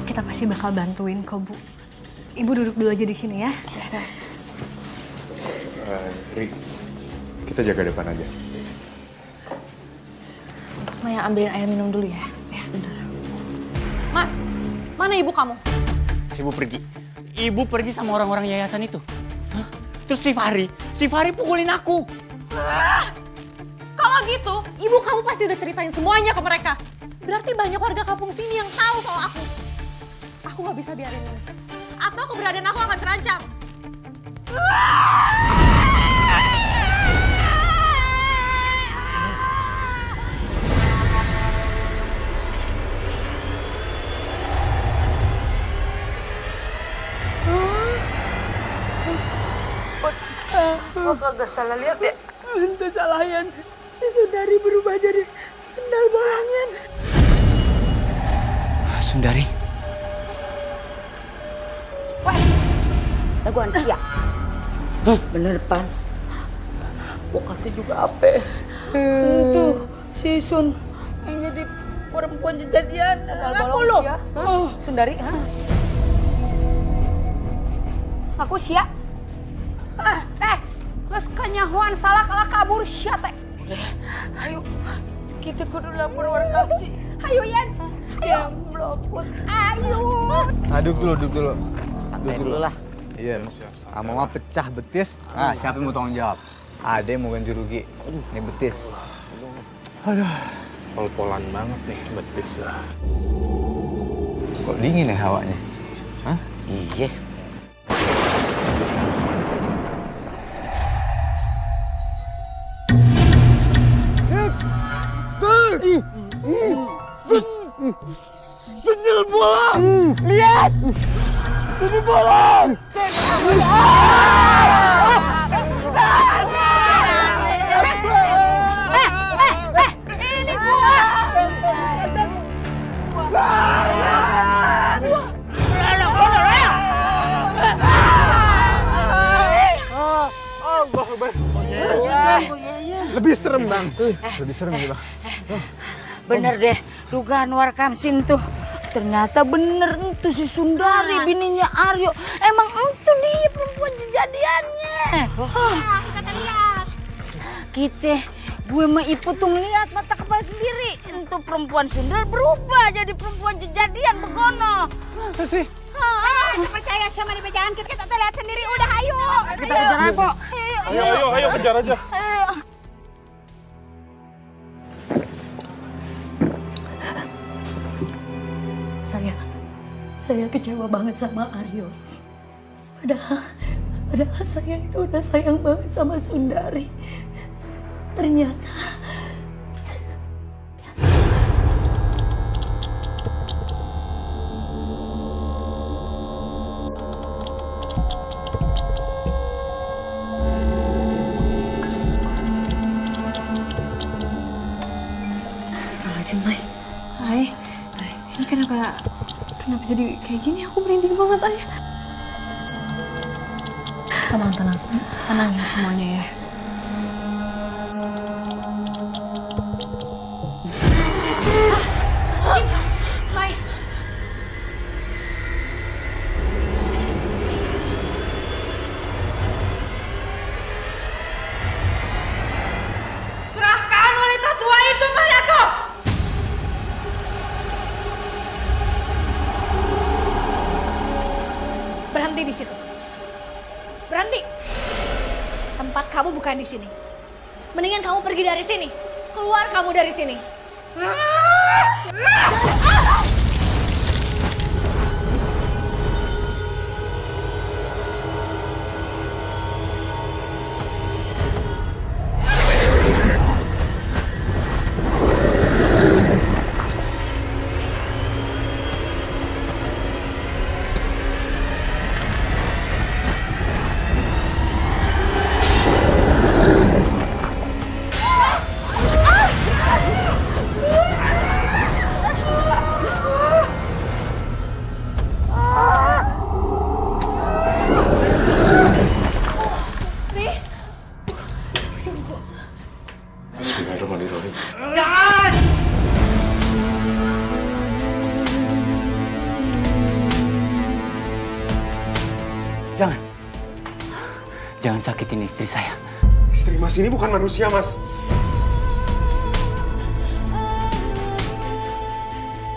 Kita pasti bakal bantuin kok, Bu. Ibu duduk dulu aja di sini ya.
Ri, kita jaga depan aja.
Maya ambilin air minum dulu ya. Sebentar.
Mas, mana ibu kamu?
Ibu pergi sama orang-orang yayasan itu. Hah? Terus si Fari pukulin aku.
Kalau gitu, ibu kamu pasti udah ceritain semuanya ke mereka. Berarti banyak warga kampung sini yang tahu soal aku. Aku nggak bisa biarin ini. Atau keberadaan aku akan terancam.
Oh, kagak salah lihat ya? Ente salahan. Si Sundari berubah jadi sendal bolongnya.
Sundari.
Weh, laguan siap. Bener, Pan. Bokatnya juga apa? Tuh, si Sun yang jadi perempuan jadian. Aku lo. Sundari, ha? Aku siap. Geus kanyahoan salah kalah kabur sia teh. Ayo, kita kudu lapor warga sih. Ayo, Yan. Ayo, melopot. Ayo.
Duduk dulu.
Santai dulu lah.
Iya, mau pecah betis. Siapa yang mau tanggung jawab?
Ade mau ganti rugi. Ini betis. Aduh, pol-polan banget nih betis lah. Kok dingin ya hawanya? Hah?
Iya.
Sundel bolong! Lihat! Sundel bolong!
Ini gua.
Lebih serem bang. Lebih serem nih bang.
Bener deh, dugaan Warkamsin tuh. Ternyata bener itu si Sundari bininya Aryo. Emang itu dia perempuan kejadiannya.
Kita lihat.
Kita, gue sama Ipu tuh ngeliat mata kepala sendiri. Itu perempuan Sundar berubah jadi perempuan kejadian begono.
Sih.
Kita percaya sama dibacaan kita lihat sendiri. Udah ayo.
Kita kejar aja, Pok.
Ayo kejar aja.
Saya kecewa banget sama Aryo. Padahal saya itu udah sayang banget sama Sundari. Ternyata
Hai, ini kenapa jadi kayak gini? Aku merinding banget, Ayah.
Tenang ya semuanya ya.
Mai.
Serahkan wanita tua itu padaku.
Berhenti di situ. Berhenti. Tempat kamu bukan di sini. Mendingan kamu pergi dari sini. Keluar kamu dari sini.
Bismillahirrahmanirrahim.
Jangan sakitin istri saya.
Istri mas ini bukan manusia mas.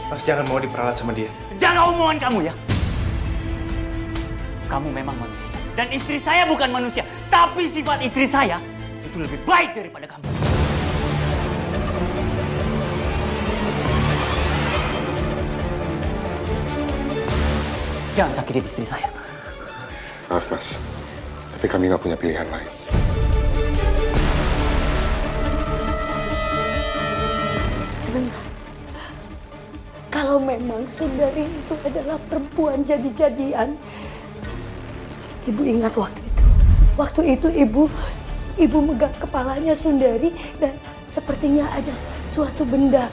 Mas jangan mau diperalat sama dia.
Jangan omongan kamu ya. Kamu memang manusia. Dan istri saya bukan manusia. Tapi sifat istri saya itu lebih baik daripada kamu. Jangan sakitin istri saya.
Maaf mas, tapi kami nggak punya pilihan lain.
sebentar. Kalau memang Sundari itu adalah perempuan jadi-jadian, Ibu ingat waktu itu. Waktu itu Ibu megang kepalanya Sundari dan sepertinya ada suatu benda.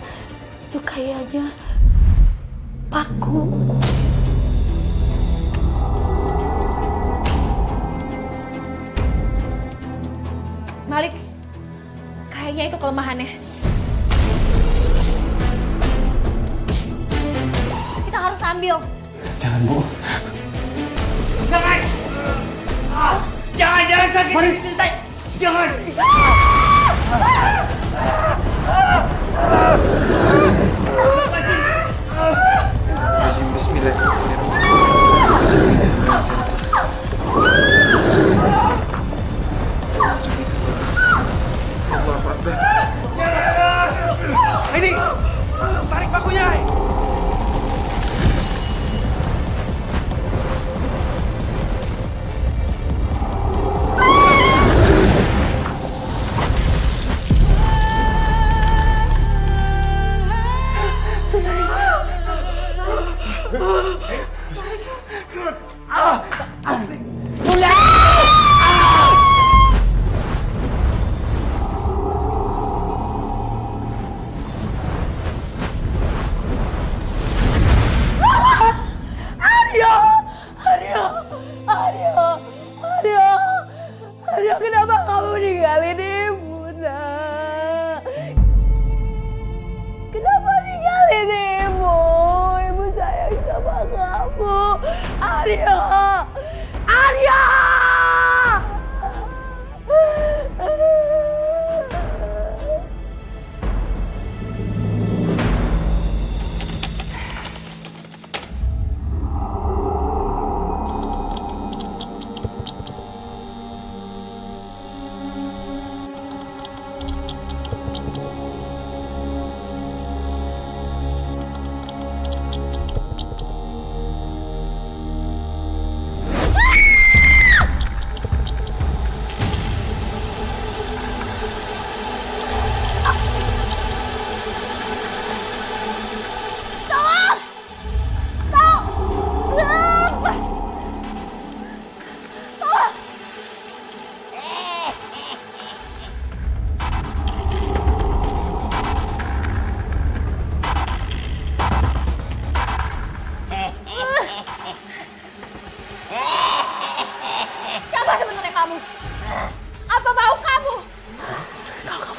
Itu kayaknya paku.
Malik, kayaknya itu kelemahannya. Kita harus ambil.
Jangan, Bu.
Jangan! Jangan sakitin istri saya! Jangan!
Bismillahirrahmanirrahim.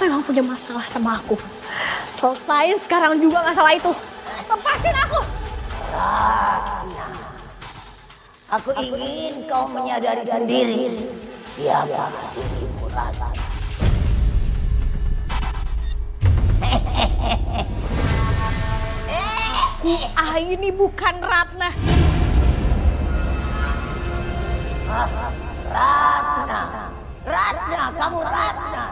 memang punya masalah sama aku. Selesain sekarang juga masalah itu. Lepasin aku.
Ratna, aku ingin kau menyadari sendiri siapa dirimu, Ratna.
Ini bukan Ratna.
Ratna, Ratna, kamu Ratna.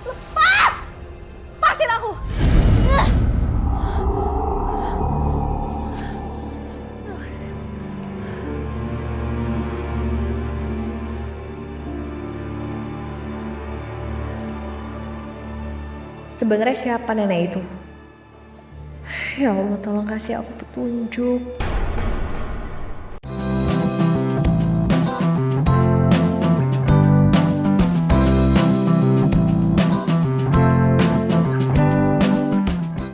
Lepas! Lepasin aku!
Sebenarnya siapa nenek itu? Ya Allah, tolong kasih aku petunjuk.